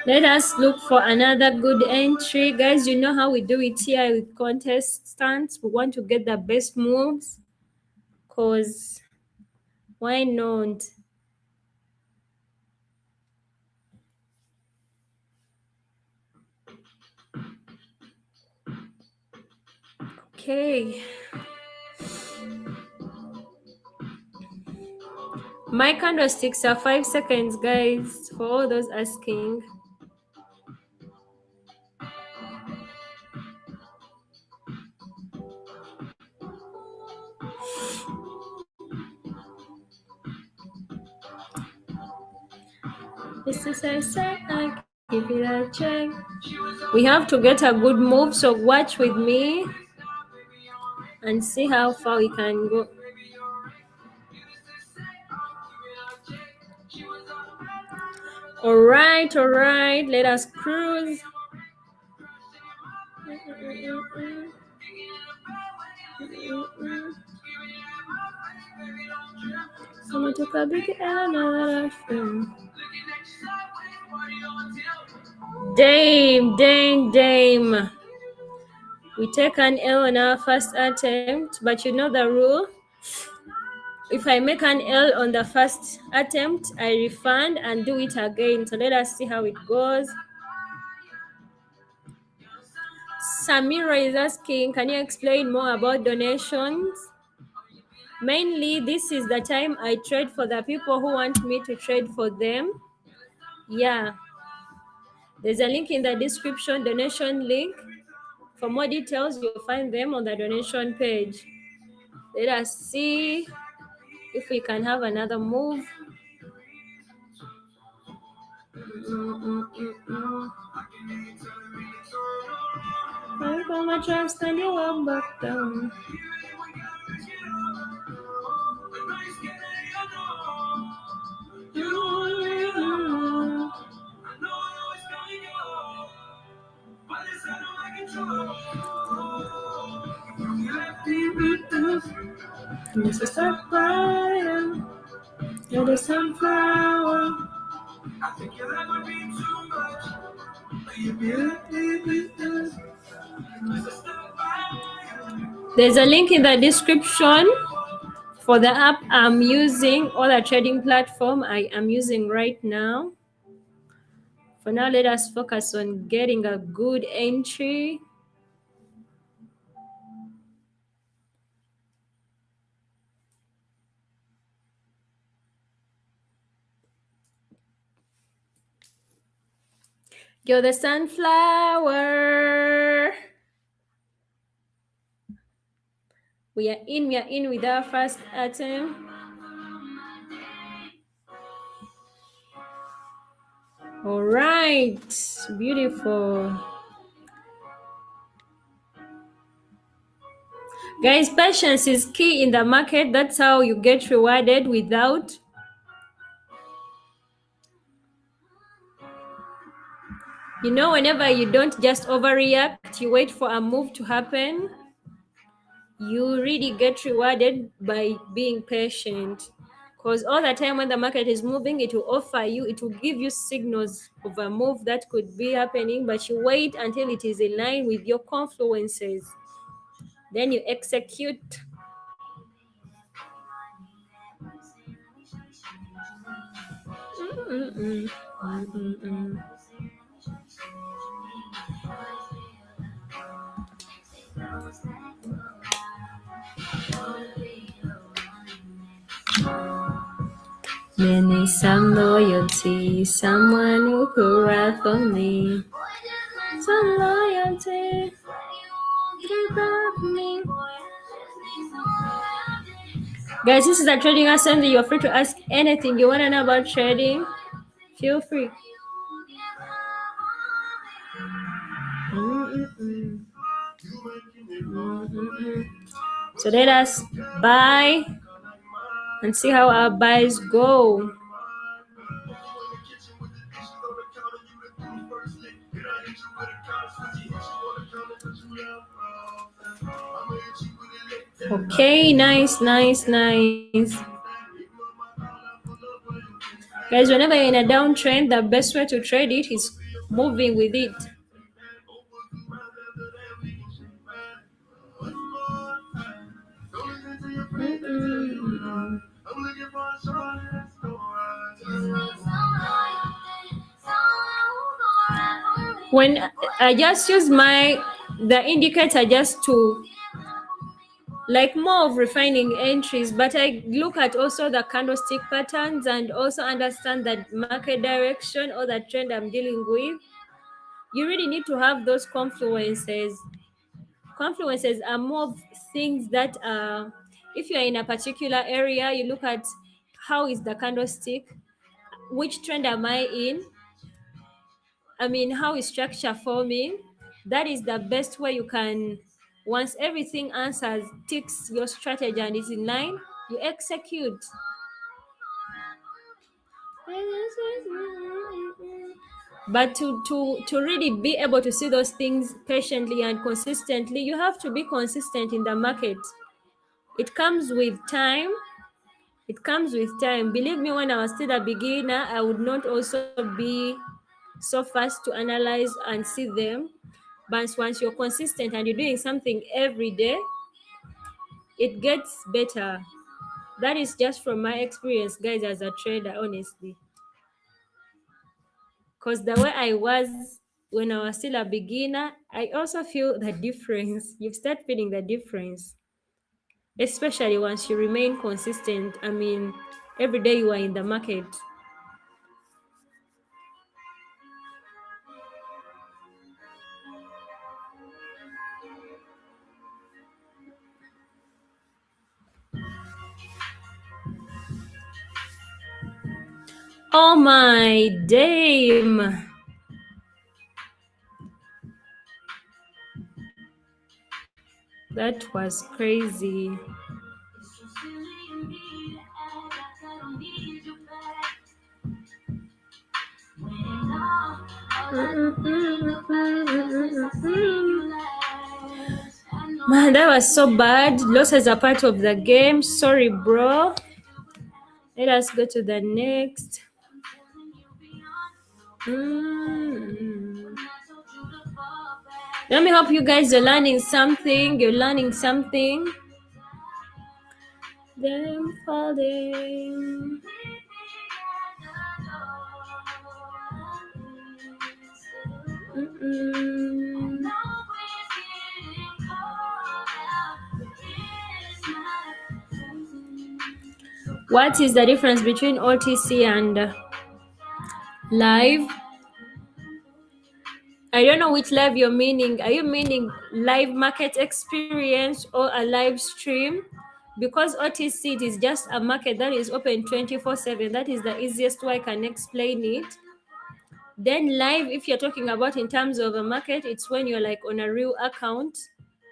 Let us look for another good entry. Guys, you know how we do it here with contestants. We want to get the best moves. Because why not? Okay. My candlesticks are 5 seconds, guys, for all those asking. This is I say I give it a check. We have to get a good move, so watch with me and see how far we can go. All right, let us cruise. Someone took a big another film. Dame. We take an L on our first attempt, but you know the rule. If I make an L on the first attempt, I refund and do it again. So let us see how it goes. Samira is asking, can you explain more about donations? Mainly, this is the time I trade for the people who want me to trade for them. Yeah. There's a link in the description, donation link. For more details, you'll find them on the donation page. Let us see if we can have another move. I put my trust and you walk back down. This is a fire. You're the sunflower. There's a link in the description for the app I'm using or the trading platform I am using right now. For now, let us focus on getting a good entry. You're the sunflower. We are in with our first attempt. All right, beautiful. Guys, patience is key in the market. That's how you get rewarded without whenever you don't just overreact, you wait for a move to happen, you really get rewarded by being patient. Because all the time when the market is moving, it will give you signals of a move that could be happening, but you wait until it is in line with your confluences. Then you execute. Mm-mm-mm. Mm-mm-mm. Many some loyalty, someone who could ride for me. Some loyalty, give up me. Guys, this is a trading assembly. You're free to ask anything you want to know about trading. Feel free. Mm-mm-mm. Mm-mm-mm. So let us buy and see how our buys go. Okay, nice. Guys, whenever you're in a downtrend, the best way to trade it is moving with it. Mm-mm. When I just use the indicator just to like more of refining entries, but I look at also the candlestick patterns and also understand that market direction or the trend I'm dealing with. You really need to have those confluences. Confluences are more of things that if you're in a particular area, you look at how is the candlestick, which trend am I in, how is structure forming. That is the best way you can, once everything answers, ticks your strategy and is in line, you execute. But to really be able to see those things patiently and consistently, you have to be consistent in the market. It comes with time. Believe me, when I was still a beginner, I would not also be so fast to analyze and see them. But once you're consistent and you're doing something every day, it gets better. That is just from my experience, guys, as a trader, honestly. Because the way I was when I was still a beginner, I also feel the difference. You start feeling the difference, especially once you remain consistent. Every day you are in the market. Oh my damn. That was crazy. Man, that was so bad. Losses are part of the game. Sorry, bro. Let us go to the next. Let me hope you guys are learning something. You're learning something. Them falling. What is the difference between OTC and live? I don't know which live you're meaning. Are you meaning live market experience or a live stream? Because OTC it is just a market that is open 24/7. That is the easiest way I can explain it. Then live, if you're talking about in terms of a market, it's when you're like on a real account,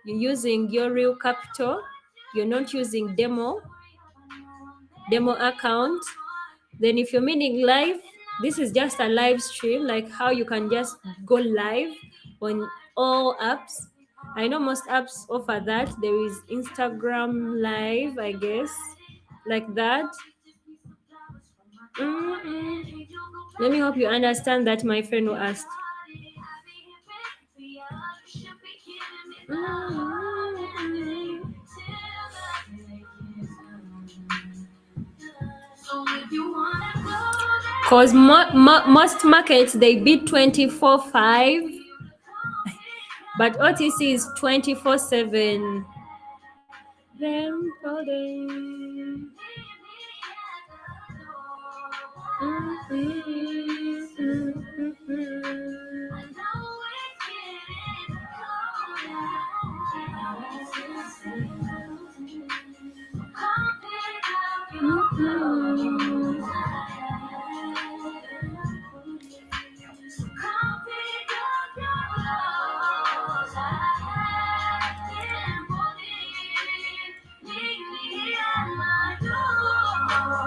you're using your real capital, you're not using demo account. Then if you're meaning live, this is just a live stream, like how you can just go live on all apps. I know most apps offer that. There is Instagram live, I guess, like that. Let me hope you understand that, my friend who asked. Because most markets they bid 24/5, but OTC is 24/7. Them calling.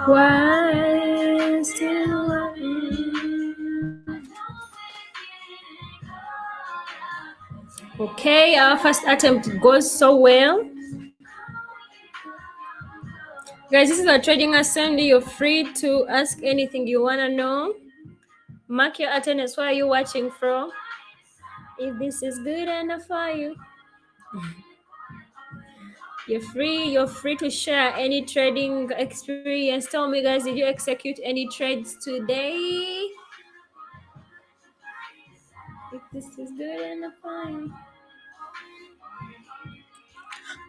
Why still okay, our first attempt goes so well. Guys, this is a trading assembly. You're free to ask anything you want to know. Mark your attendance. Where are you watching from? If this is good enough for you. You're free to share any trading experience. Tell me, guys, did you execute any trades today? If this is good enough for you.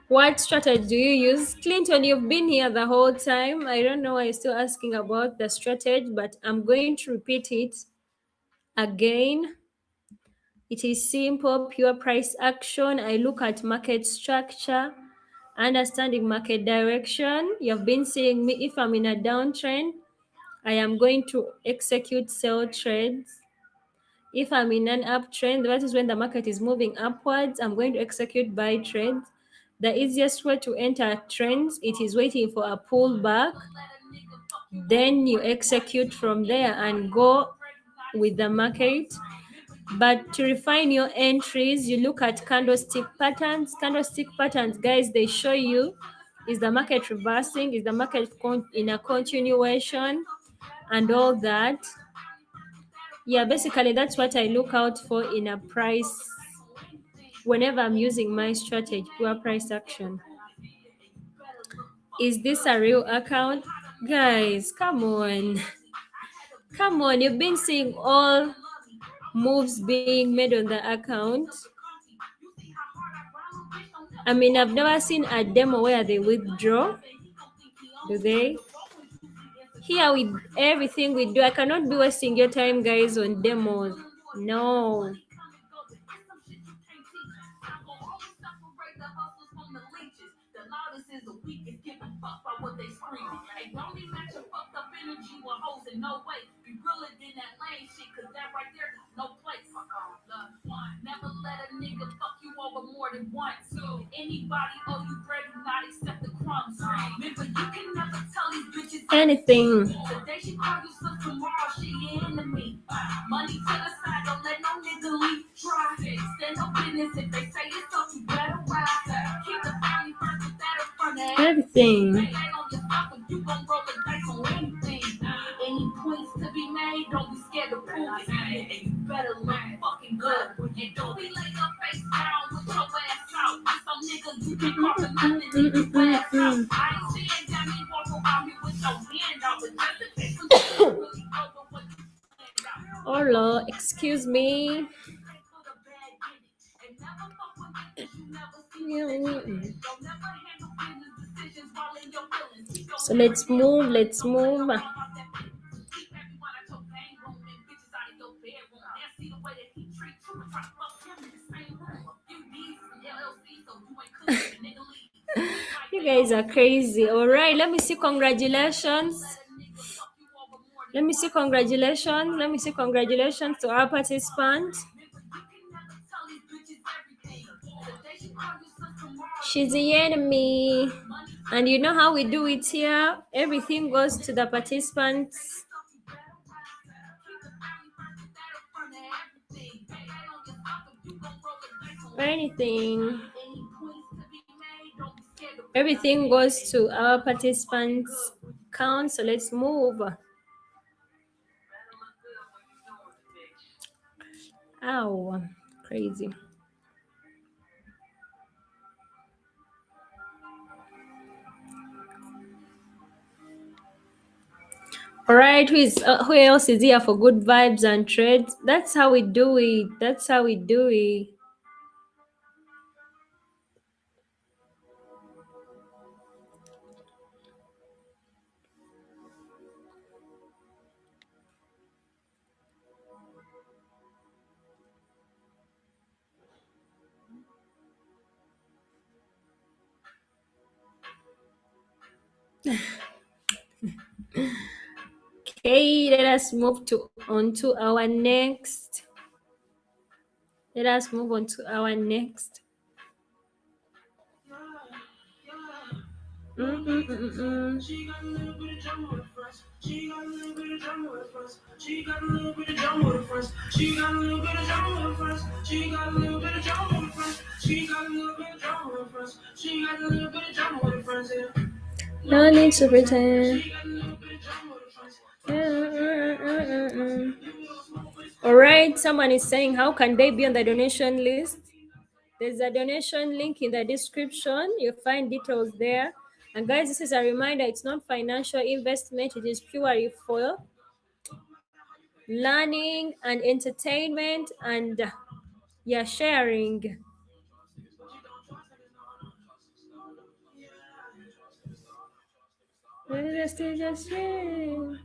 What strategy do you use? Clinton, you've been here the whole time. I don't know why you're still asking about the strategy, but I'm going to repeat it again. It is simple, pure price action. I look at market structure, understanding market direction. You've been seeing me. If I'm in a downtrend, I am going to execute sell trades. If I'm in an uptrend, that is when the market is moving upwards, I'm going to execute buy trades. The easiest way to enter trends, it is waiting for a pullback. Then you execute from there and go with the market. But to refine your entries, you look at candlestick patterns. Candlestick patterns, guys, they show you, is the market reversing? Is the market in a continuation? And all that. Yeah, basically that's what I look out for in a price whenever I'm using my strategy, pure price action. Is this a real account? Guys, come on. Come on, you've been seeing all moves being made on the account. I mean, I've never seen a demo where they withdraw. Do they? Here with everything we do, I cannot be wasting your time, guys, on demos. No. Anything. anything. Hello, excuse me. So let's move. You guys are crazy. All right, let me see congratulations. Let me see congratulations to our participant. She's the enemy. And you know how we do it here? Everything goes to the participants. Anything. Everything goes to our participants' count. So let's move. Ow, crazy. All right, who else is here for good vibes and trades? That's how we do it. That's how we do it. Okay, let us move on to our next. Let us move on to our next. She got a little bit of drama with us. She got a little bit of drama with us. She got a little bit of drama with us. She got a little bit of drama with us. She got a little bit of drama with us. She got a little bit of drama with us. She got a little bit of drama with us. No need to pretend. She got a little bit of drama with us. All right, someone is saying, how can they be on the donation list? There's a donation link in the description. You'll find details there. And guys, this is a reminder, it's not financial investment. It is purely for learning and entertainment and sharing. Just share.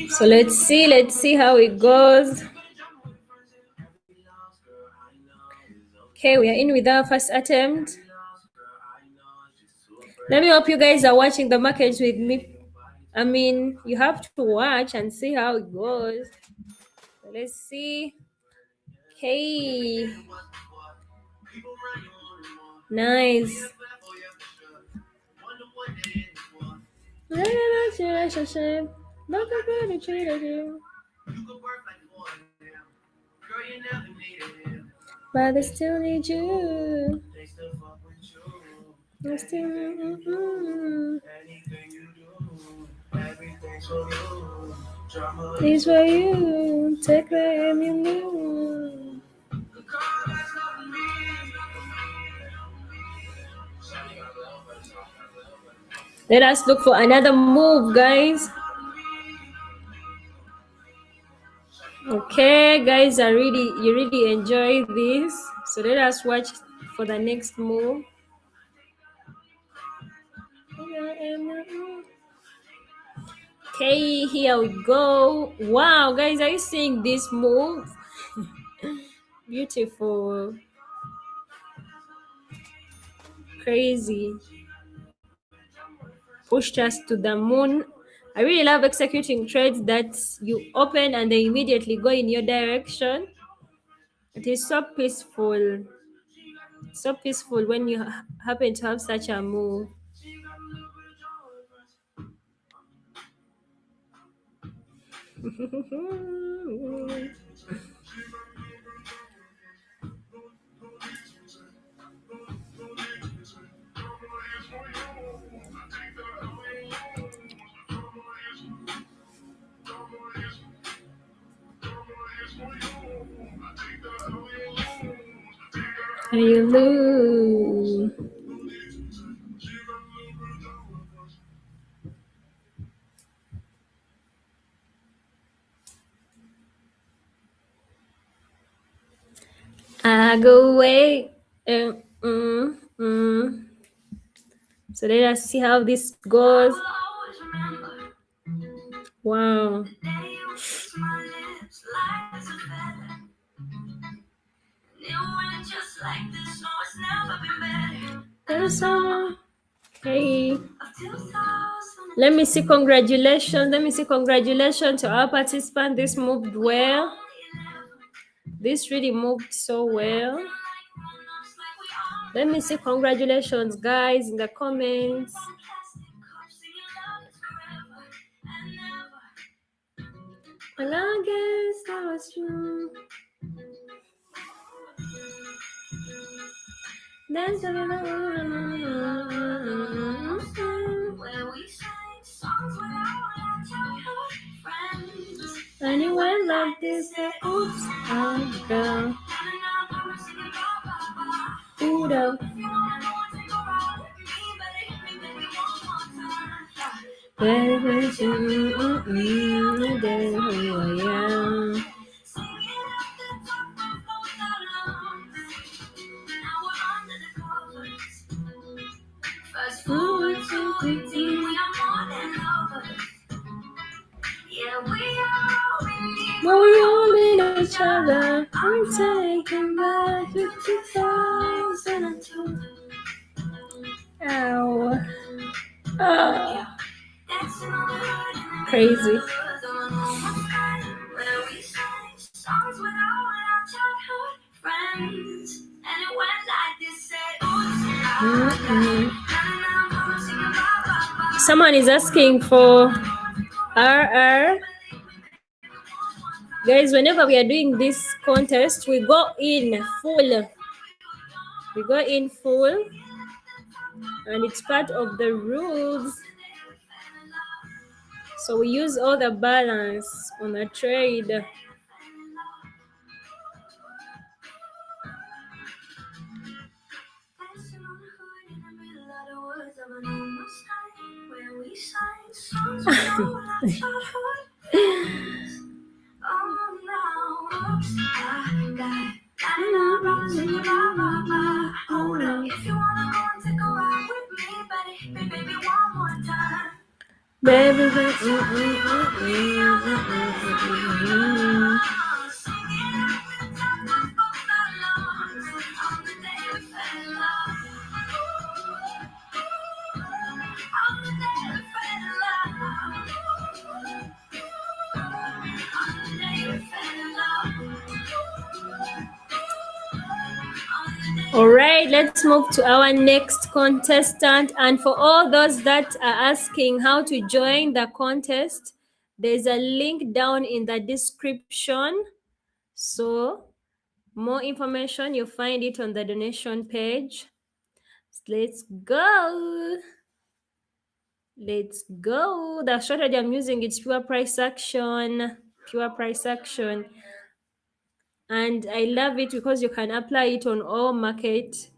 So let's see how it goes. Okay, we are in with our first attempt. Let me hope you guys are watching the markets with me. I mean, you have to watch and see how it goes. So let's see. Okay. Nice. Relationship. Not the girl who treated you. But they still need you. They still need you. It's for you. Take the aim you knew. Let us look for another move, guys. Okay, guys, you really enjoy this. So let us watch for the next move. Okay, here we go. Wow, guys, are you seeing this move? Beautiful. Crazy. Pushed us to the moon I really love executing trades that you open and they immediately go in your direction. It is so peaceful. So peaceful when you happen to have such a move. And you lose. I go away. So let us see how this goes. Wow. Okay. Let me see congratulations. Let me see congratulations to our participant. This moved well. This really moved so well. Let me see congratulations, guys, in the comments. And I guess that was true. Dance where we sing songs without our childhood friends. And you went like this, oops, I'm gone. Ooh, though. We all need each other. I'm taking back 50,002. Ow. Oh. Crazy. Someone is asking for RR. Guys, whenever we are doing this contest, we go in full. We go in full. And it's part of the rules. So we use all the balance on a trade. Baby, all right, let's move to our next contestant. And for all those that are asking how to join the contest, there's a link down in the description. So more information, you'll find it on the donation page. Let's go. Let's go. The strategy I'm using is pure price action. Pure price action. And I love it because you can apply it on all markets.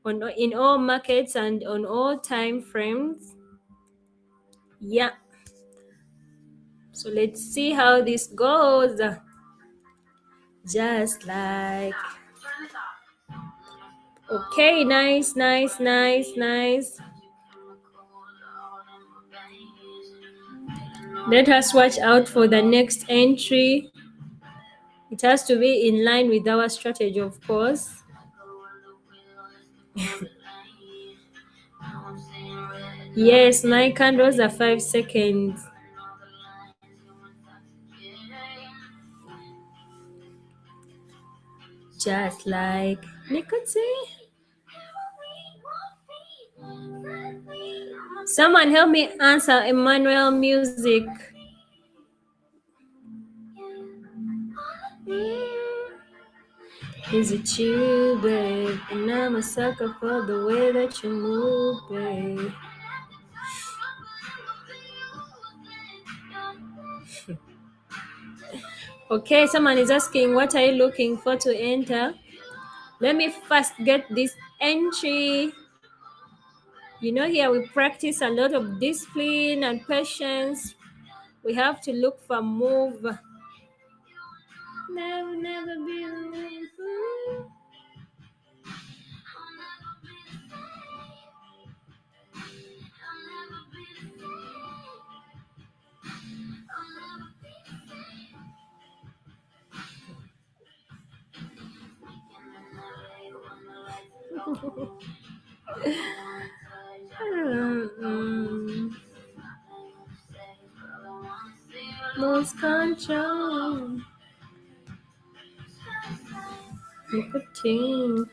In all markets and on all time frames. Yeah. So let's see how this goes. Just like. Okay, nice. Let us watch out for the next entry. It has to be in line with our strategy, of course. Yes, my candles are 5 seconds. Just like nicotine. Someone help me answer Emmanuel Music. Is it you, babe? And I'm a sucker for the way that you move, babe. Okay, someone is asking, what are you looking for to enter? Let me first get this entry. You know, here we practice a lot of discipline and patience. We have to look for move. Never be alone. Lose control. Nicotine.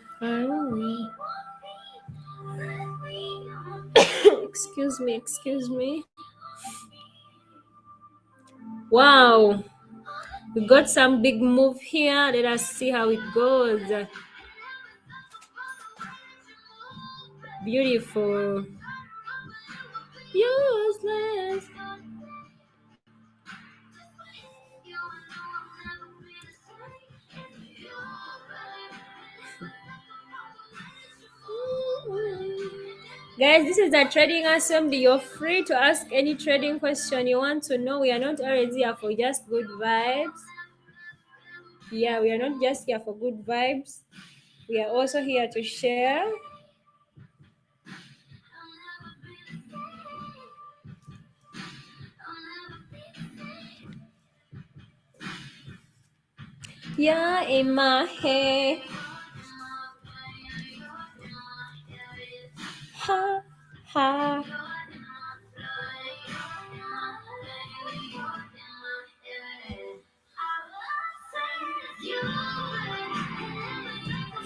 Excuse me. Wow. We got some big move here. Let us see how it goes. Beautiful. Useless. Guys, this is a trading assembly. You're free to ask any trading question you want to know. We are not always here for just good vibes. Yeah, we are not just here for good vibes. We are also here to share. Yeah, in my head. Ha, ha.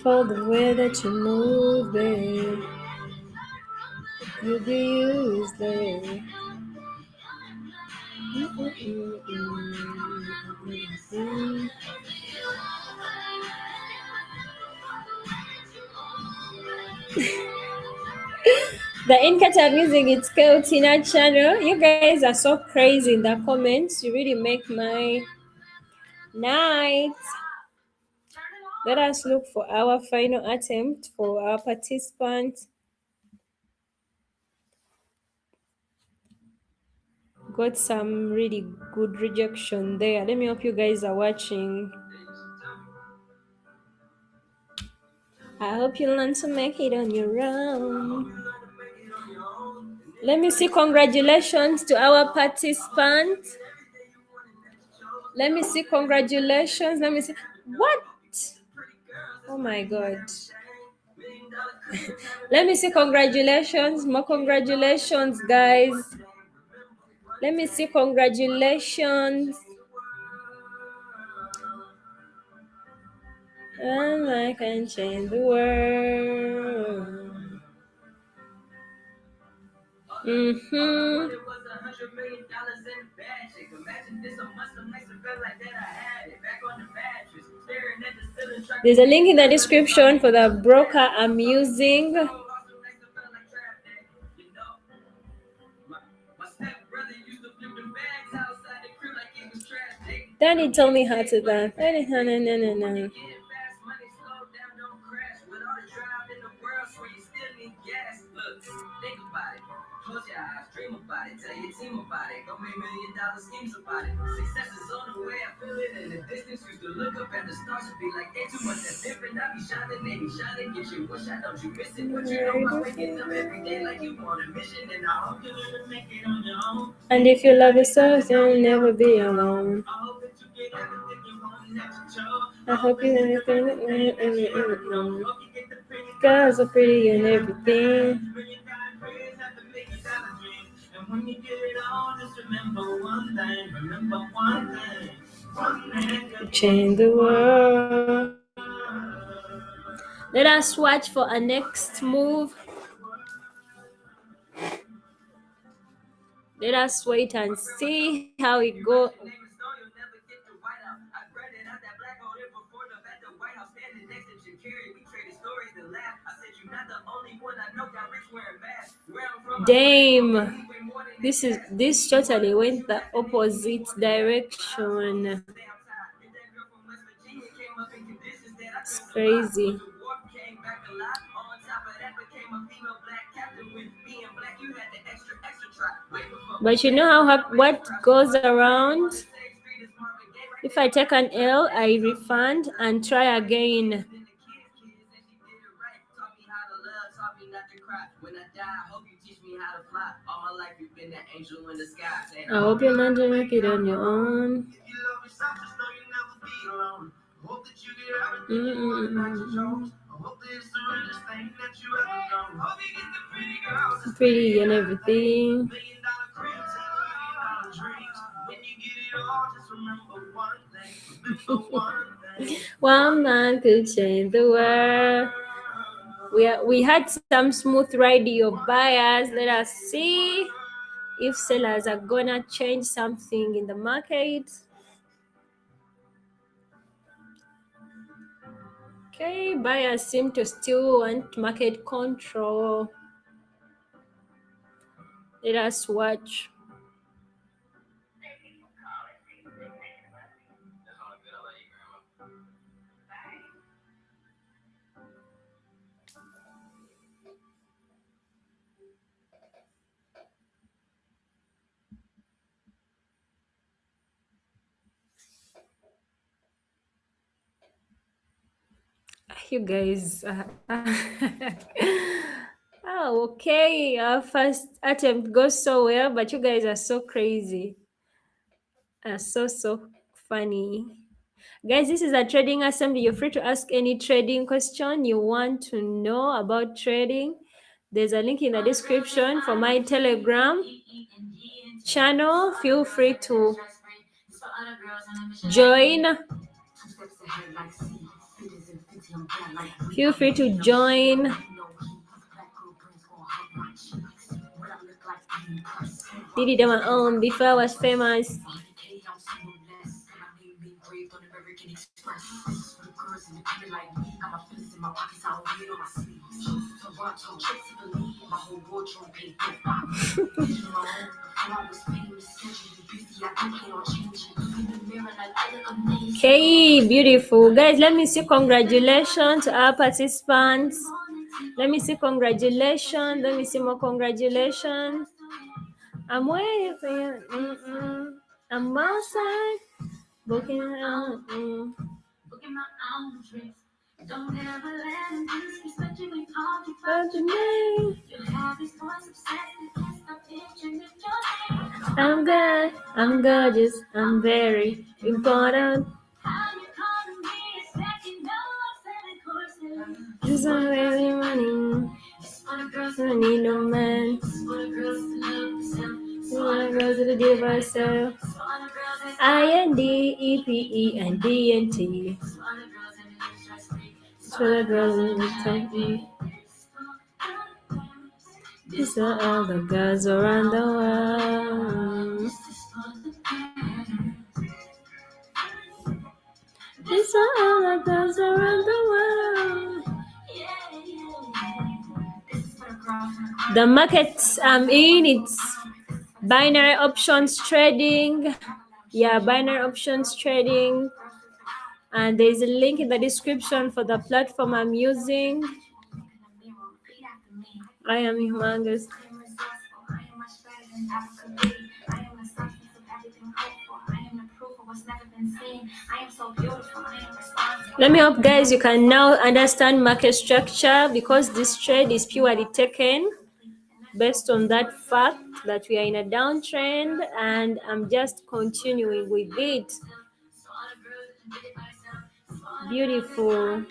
For the way that you move, babe. You be useless. The Inkata music, it's called Tina channel. You guys are so crazy in the comments. You really make my night. Let us look for our final attempt for our participants. Got some really good rejection there. Let me hope you guys are watching. I hope you learn to make it on your own. Let me see. Congratulations to our participants. Let me see. Congratulations. Let me see. What? Oh my God. Let me see. Congratulations. More congratulations, guys. Let me see. Congratulations. And I can change the world. There's a link in the description for the broker I'm using. Daddy told me how to dance. No. Close your eyes, dream about it, tell your team about it, go make $1 million schemes about it. Success is on the way, I feel it in the distance. Used to look up at the stars and be like, ain't too much that's different. I be shining, they be shining, get you wish I don't you miss it. But you know I'm waking up every day like you on a mission, and I hope you learn to make it on your own. And if you love yourself, you'll never be alone. I hope that you get everything you want and that you chose. I hope you understand it. Girls are pretty and everything. When you get it all, just remember one thing. Remember one thing. One thing could Change the world. Let us watch for our next move. Let us wait and see how it goes. Damn, this totally went the opposite direction. It's crazy. But you know what goes around? If I take an L, I refund and try again. I hope you're not doing it on your own. Pretty and everything. One man could change the world. We had some smooth riding of buyers. Let us see if sellers are gonna change something in the market. Okay, buyers seem to still want market control. Let us watch. You guys oh, okay, our first attempt goes so well, but you guys are so crazy, are so funny. Guys, this is a trading assembly. You're free to ask any trading question you want to know about trading. There's a link in the description for my Telegram channel. Feel free to join. Feel free to join. Did it on my own before I was famous. Okay, beautiful. Guys, let me see congratulations to our participants. Let me see congratulations. Let me see more congratulations. I'm waiting for you. I'm outside. Booking out. Booking my own trips. Don't ever let them disrespect you and call you by your name. You have these thoughts obsessed and can't stop picturing your name. I'm good. I'm gorgeous. I'm very important. How you calling me a second? No, I'm 7 courses. Just I'm really money. I need no man. Wanna go to the deal by herself. INDEPE and DNT. For the girls in the country. These are all the girls around the world. These are all the girls around the world. The markets I'm in, it's binary options trading. Yeah, binary options trading. And there's a link in the description for the platform I'm using. I am humongous. Let me hope, guys, you can now understand market structure, because this trade is purely taken based on that fact that we are in a downtrend, and I'm just continuing with it. Beautiful.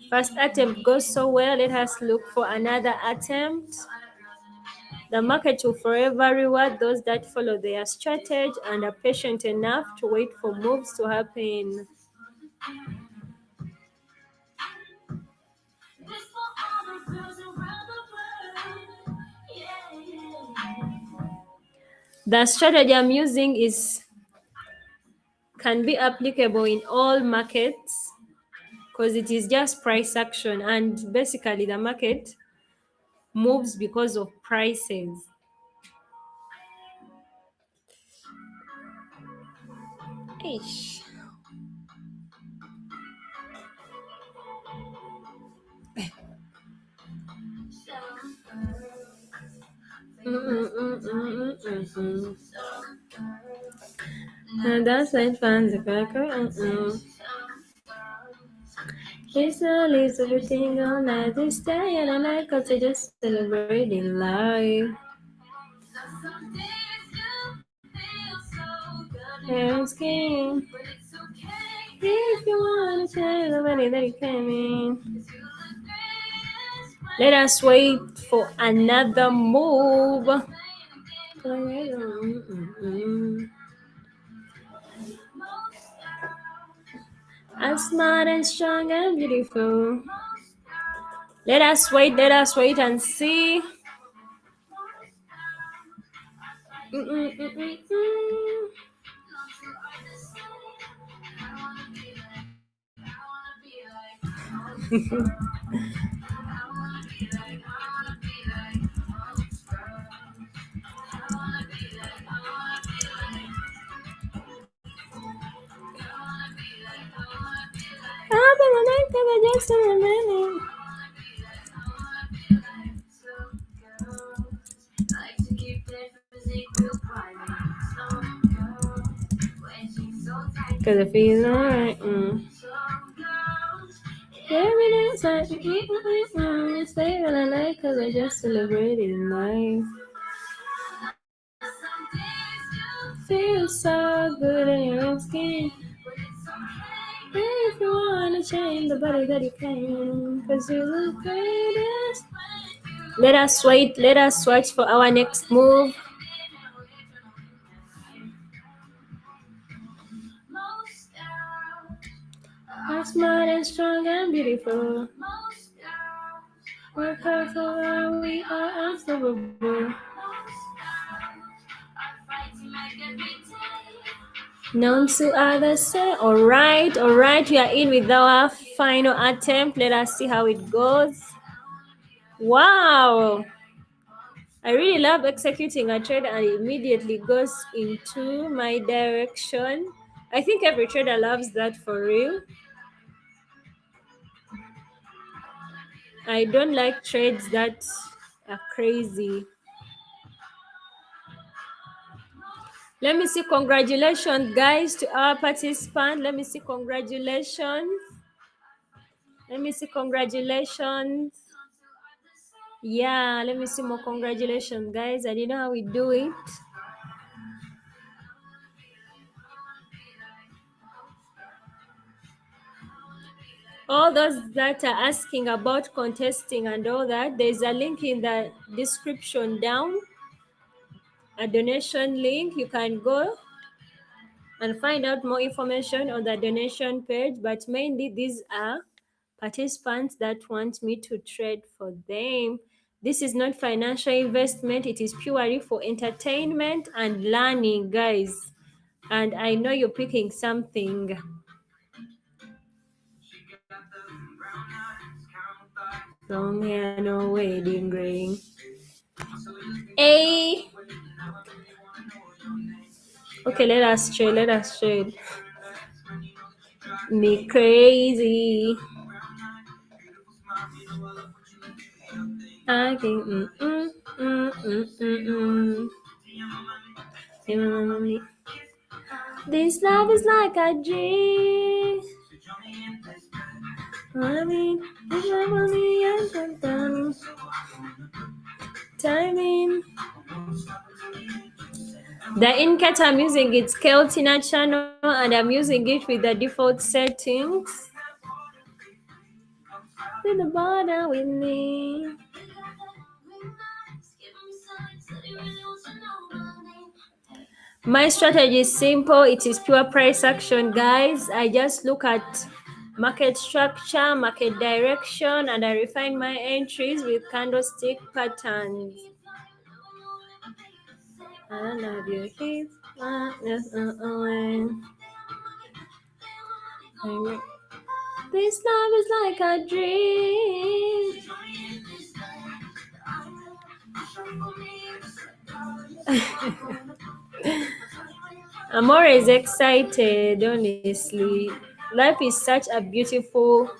First attempt goes so well. Let us look for another attempt. The market will forever reward those that follow their strategy and are patient enough to wait for moves to happen. The strategy I'm using can be applicable in all markets because it is just price action, and basically the market moves because of prices. Ish. And that's like fancy cracker. It's not leaves everything all night. They stay and I like cause they just celebrating life. Hair skin. If you wanna tell somebody that you came in. Let us wait for another move. I'm smart and strong and beautiful. Let us wait and see. Cause I feel alright. Every day it's like, stay when I like cause I just celebrated life. Feels so good in your own skin. If you wanna change the body that you can, cause you look greatest. Let us wait for our next move. I'm smart and strong and beautiful. We're powerful and we are unstoppable. Known to others say, alright, we are in with our final attempt. Let us see how it goes. Wow! I really love executing a trade and it immediately goes into my direction. I think every trader loves that for real. I don't like trades that are crazy. Let me see congratulations, guys, to our participant. Let me see congratulations. Yeah, let me see more congratulations, guys. I didn't know how we do it. All those that are asking about contesting and all that, there's a link in the description down, a donation link. You can go and find out more information on the donation page, but mainly these are participants that want me to trade for them. This is not financial investment, it is purely for entertainment and learning, guys. And I know you're picking something. Long hair, no wedding ring. Hey. Okay, let us trade. Me crazy. I think This love is like a dream. I mean, it's like money and timing. The Incat I'm using it's Keltina channel and I'm using it with the default settings. To the border with me. My strategy is simple. It is pure price action, guys. I just look at market structure, market direction, and I refine my entries with candlestick patterns. I love you. This love is like a dream. I'm always excited, honestly. Life is such a beautiful,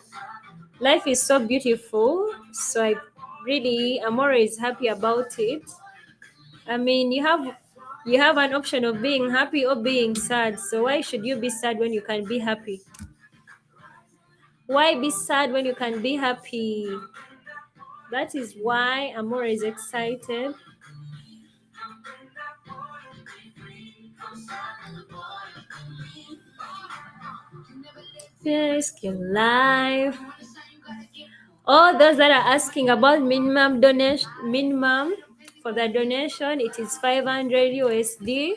life is so beautiful. So I'm always happy about it. I mean, you have an option of being happy or being sad. So why should you be sad when you can be happy? Why be sad when you can be happy? That is why I'm always excited. Risk your life. All those that are asking about minimum for the donation, it is 500 USD.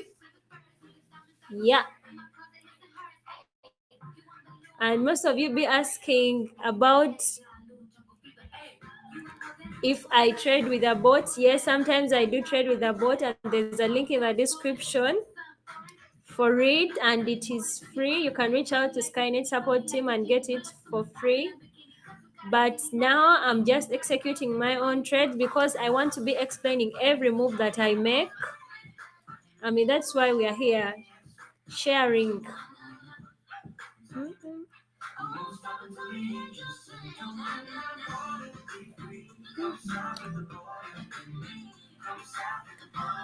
Yeah. And most of you be asking about if I trade with a bot. Yes, sometimes I do trade with a bot, and there's a link in the description for it, and it is free. You can reach out to Skynet support team and get it for free. But now I'm just executing my own trades because I want to be explaining every move that I make. I mean, that's why we are here sharing.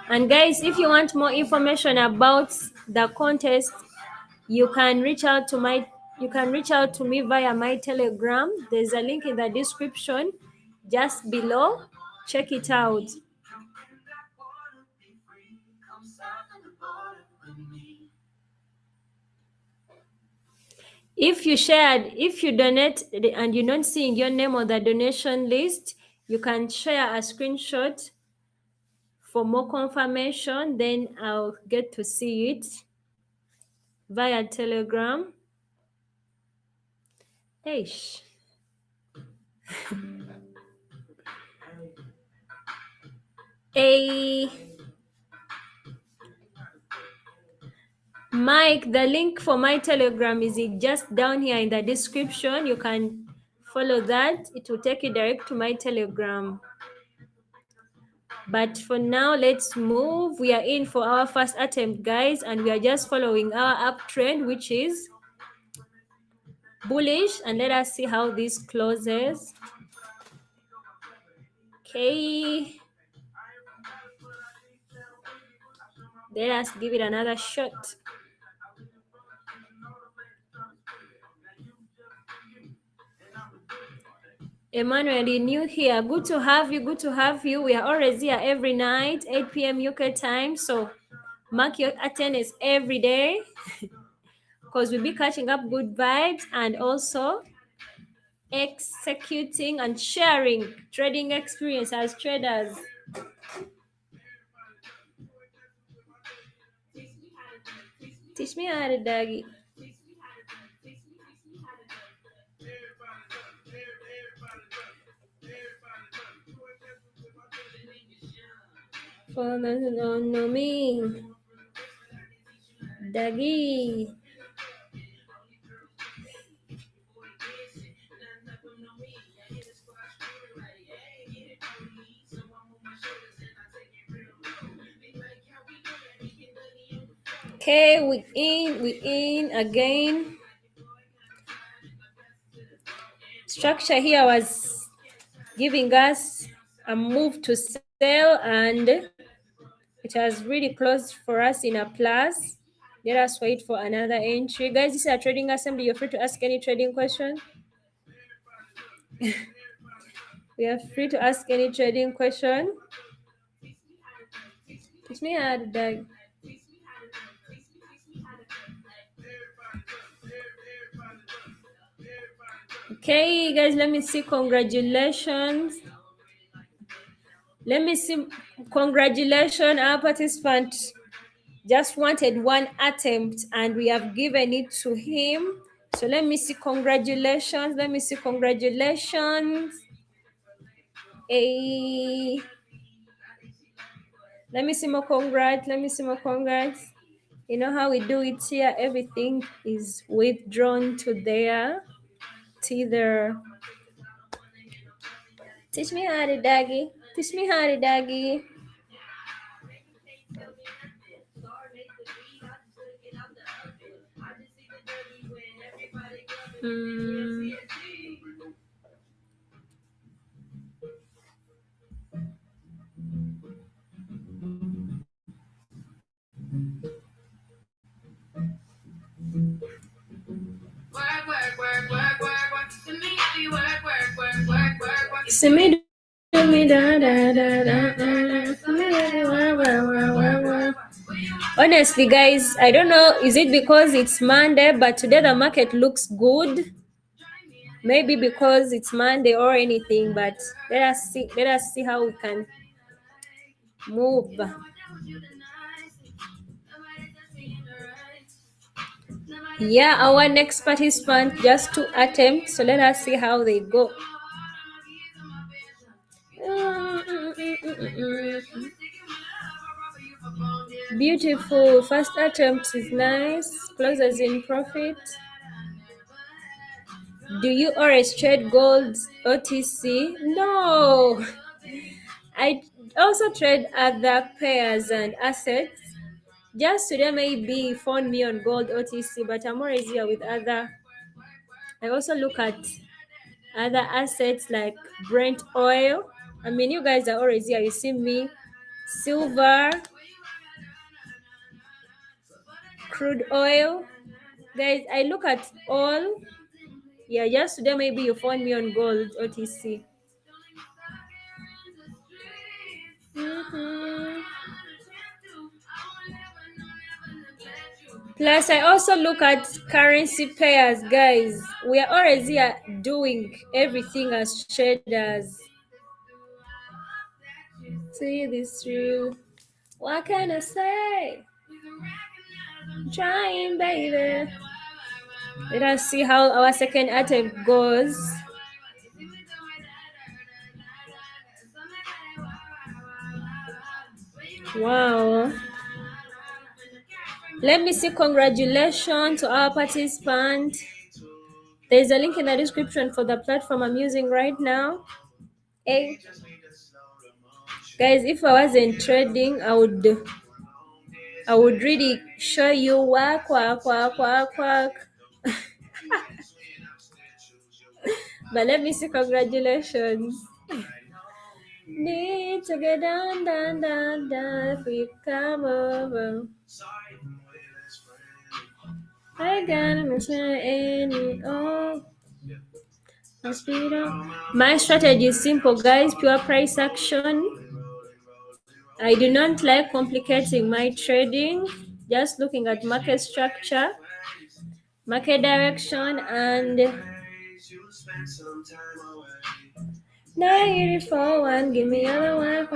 And guys, if you want more information about the contest, you can reach out to me via my Telegram. There's a link in the description just below. Check it out. If you donate and you're not seeing your name on the donation list, you can share a screenshot for more confirmation. Then I'll get to see it via Telegram. Eish. Mike, the link for my Telegram is just down here in the description. You can follow that. It will take you direct to my Telegram. But for now, let's move. We are in for our first attempt, guys, and we are just following our uptrend, which is bullish. And let us see how this closes. Okay. Let us give it another shot. Emmanuel, you're new here. Good to have you. Good to have you. We are always here every night, 8 p.m. UK time. So mark your attendance every day because we'll be catching up good vibes and also executing and sharing trading experience as traders. Teach me how to doggy. For those who don't know me, doggy. Okay, we in again. Structure here was giving us a move to sell, and it has really closed for us in a plus. Let us wait for another entry. Guys, this is a trading assembly. You're free to ask any trading question. We are free to ask any trading question. Teach me how to dog. Okay, guys, let me see. Congratulations. Let me see. Congratulations, our participant just wanted one attempt and we have given it to him. So let me see. Congratulations. Let me see. Congratulations. Hey, let me see more congrats. Let me see more congrats. You know how we do it here. Everything is withdrawn to there. Tether. Teach me how to doggy. Teach me how to doggy. Hmm. See me do me da da da da. Honestly, guys, I don't know. Is it because it's Monday, but today the market looks good? Maybe because it's Monday or anything, but let us see. Let us see how we can move. Yeah, our next participant just 2 attempts, so let us see how they go. Beautiful. First attempt is nice. Closes in profit. Do you always trade gold OTC? No. I also trade other pairs and assets. Just today maybe you found me on gold OTC, but I'm always here with other. I also look at other assets like Brent oil. I mean, you guys are always here. You see me. Silver, crude oil. Guys, I look at all. Yeah, just today maybe you found me on gold OTC. Plus, I also look at currency pairs, guys. We are already here doing everything as traders. See this through. What can I say? Trying, baby. Let us see how our second attempt goes. Wow. Let me see. Congratulations to our participant. There's a link in the description for the platform I'm using right now. Hey. Guys, if I wasn't trading, I would really show you work. But let me see. Congratulations. Need to get down, if we come over. I got a mission oh. Speed up. My strategy is simple, guys. Pure price action. I do not like complicating my trading. Just looking at market structure, market direction, and 94 give me other one.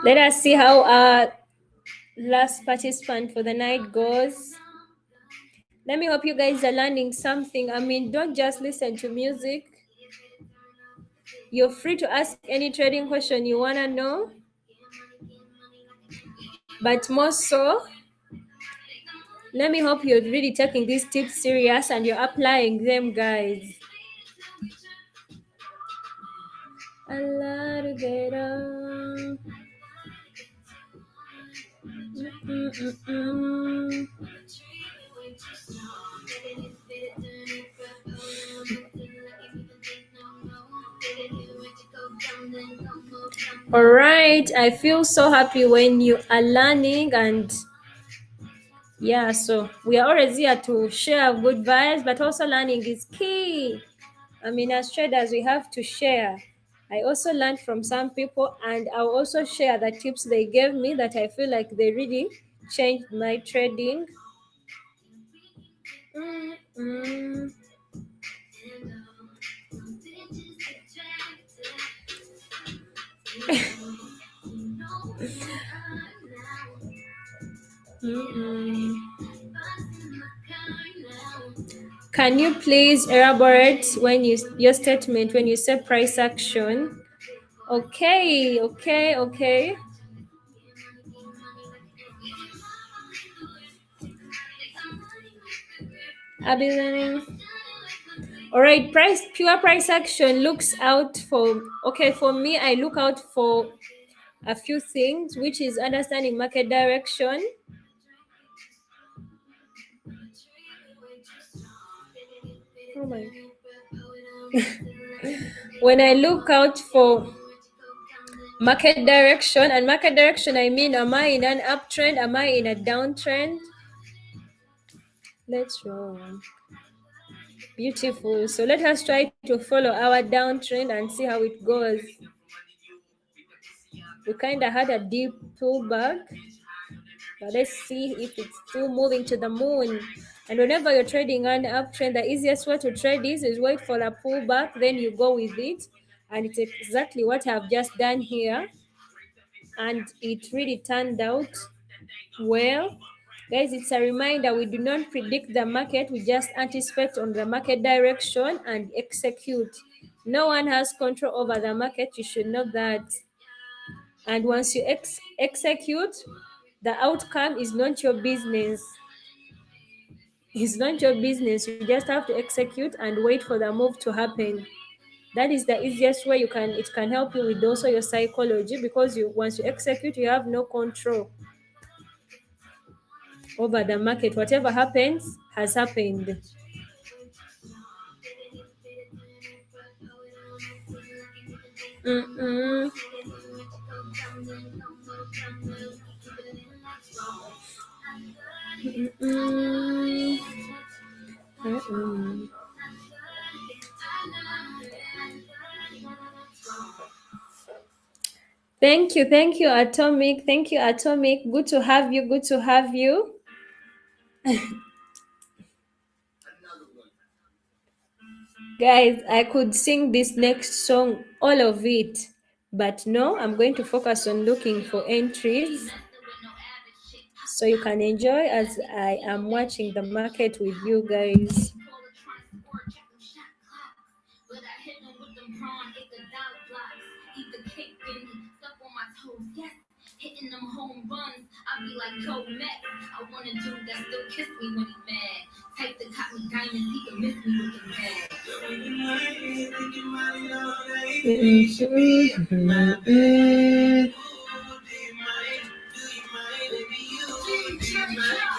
Let us see how our last participant for the night goes. Let me hope you guys are learning something. I mean, don't just listen to music. You're free to ask any trading question you want to know. But more so, let me hope you're really taking these tips serious and you're applying them, guys. A lot to get on. Mm-mm-mm. All right, I feel so happy when you are learning, and yeah, so we are always here to share good vibes, but also learning is key. I mean, as traders, we have to share. I also learned from some people, and I'll also share the tips they gave me that I feel like they really changed my trading. Mm-mm. Mm-mm. Can you please elaborate when your statement when you say price action? Okay. I'll be learning. All right, pure price action looks out for, okay, for me, I look out for a few things, which is understanding market direction. Oh my. When I look out for market direction, and market direction, I mean, am I in an uptrend? Am I in a downtrend? Let's roll. Beautiful. So let us try to follow our downtrend and see how it goes. We kind of had a deep pullback, but let's see if it's still moving to the moon. And whenever you're trading an uptrend, the easiest way to trade is wait for a pullback, then you go with it. And it's exactly what I've just done here. And it really turned out well. Guys, it's a reminder, we do not predict the market, we just anticipate on the market direction and execute. No one has control over the market, you should know that. And once you execute, the outcome is not your business. It's not your business. You just have to execute and wait for the move to happen. That is the easiest way it can help you with also your psychology, because once you execute, you have no control over the market. Whatever happens has happened. Mm-mm. Mm-mm. Mm-mm. Thank you, Atomic. Thank you, Atomic. Good to have you. Good to have you. Guys, I could sing this next song, all of it, but no, I'm going to focus on looking for entries so you can enjoy as I am watching the market with you guys. Hitting them home runs, I be like, yo, Mac, I want a dude that still kiss me when he mad. Type that got me diamonds, he can miss me looking bad.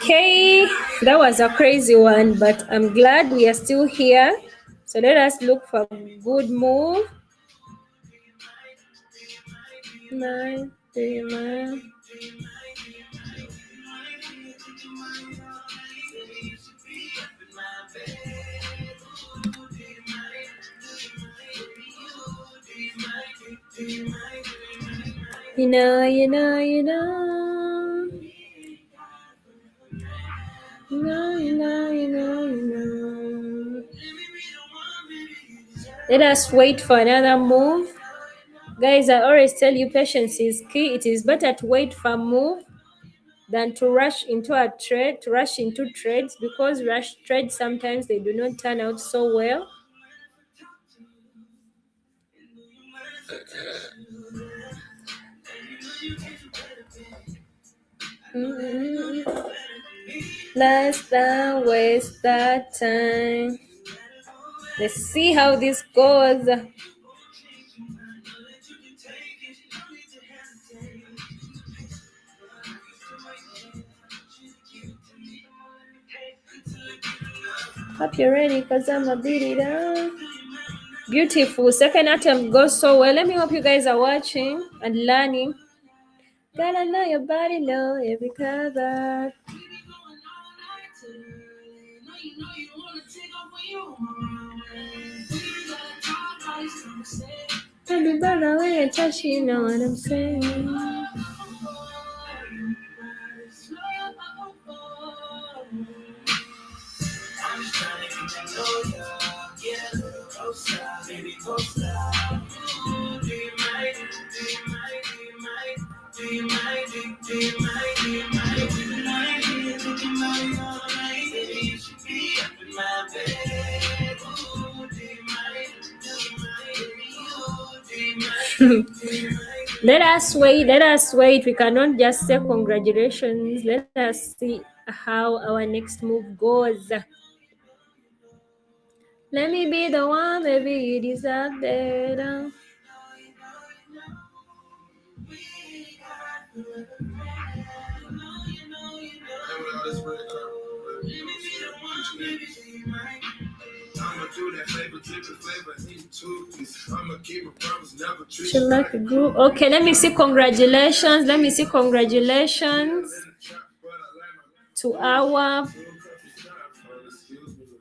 Okay, that was a crazy one, but I'm glad we are still here. So let us look for a good move. 9, 3, 9. You know. Let us wait for another move. Guys, I always tell you patience is key. It is better to wait for a move than to rush into a trade, to rush into trades, because rush trades sometimes they do not turn out so well. Let's not waste that time. Let's see how this goes. Hope you're ready because I'm a beat it up. Beautiful. Second attempt goes so well. Let me hope you guys are watching and learning. Gotta know your body, know every cover. Baby brother, when you touch, you know what I'm saying. Let us wait. We cannot just say congratulations. Let us see how our next move goes. Let me be the one, baby, you deserve better. She like a group. Okay, let me see congratulations. Let me see congratulations to our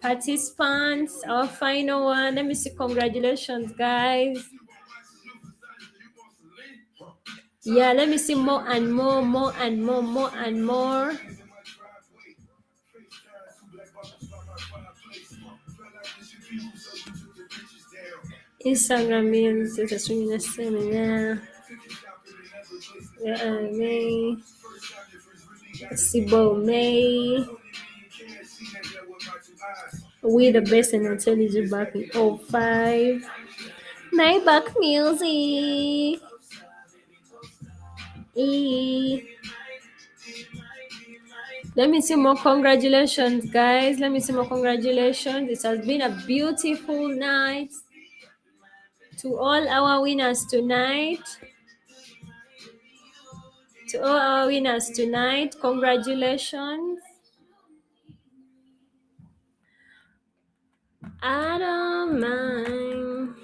participants, our final one. Let me see congratulations, guys. Yeah, let me see more and more, more and more, more and more. Instagram means it's a swing the seminar. Yeah, May. Sibo May. We the best and I'll tell you back in 05. Maybach music. Let me see more congratulations, guys. Let me see more congratulations. It has been a beautiful night. To all our winners tonight. To all our winners tonight, congratulations. I don't mind.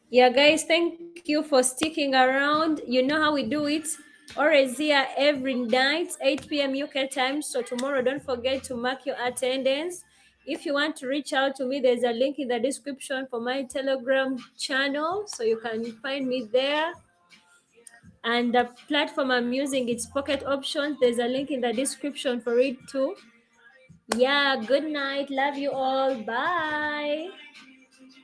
Yeah, guys, thank you for sticking around. You know how we do it. Always here every night, 8 p.m. UK time. So tomorrow, don't forget to mark your attendance. If you want to reach out to me, there's a link in the description for my Telegram channel. So you can find me there. And the platform I'm using, it's Pocket Options. There's a link in the description for it too. Yeah, good night. Love you all. Bye.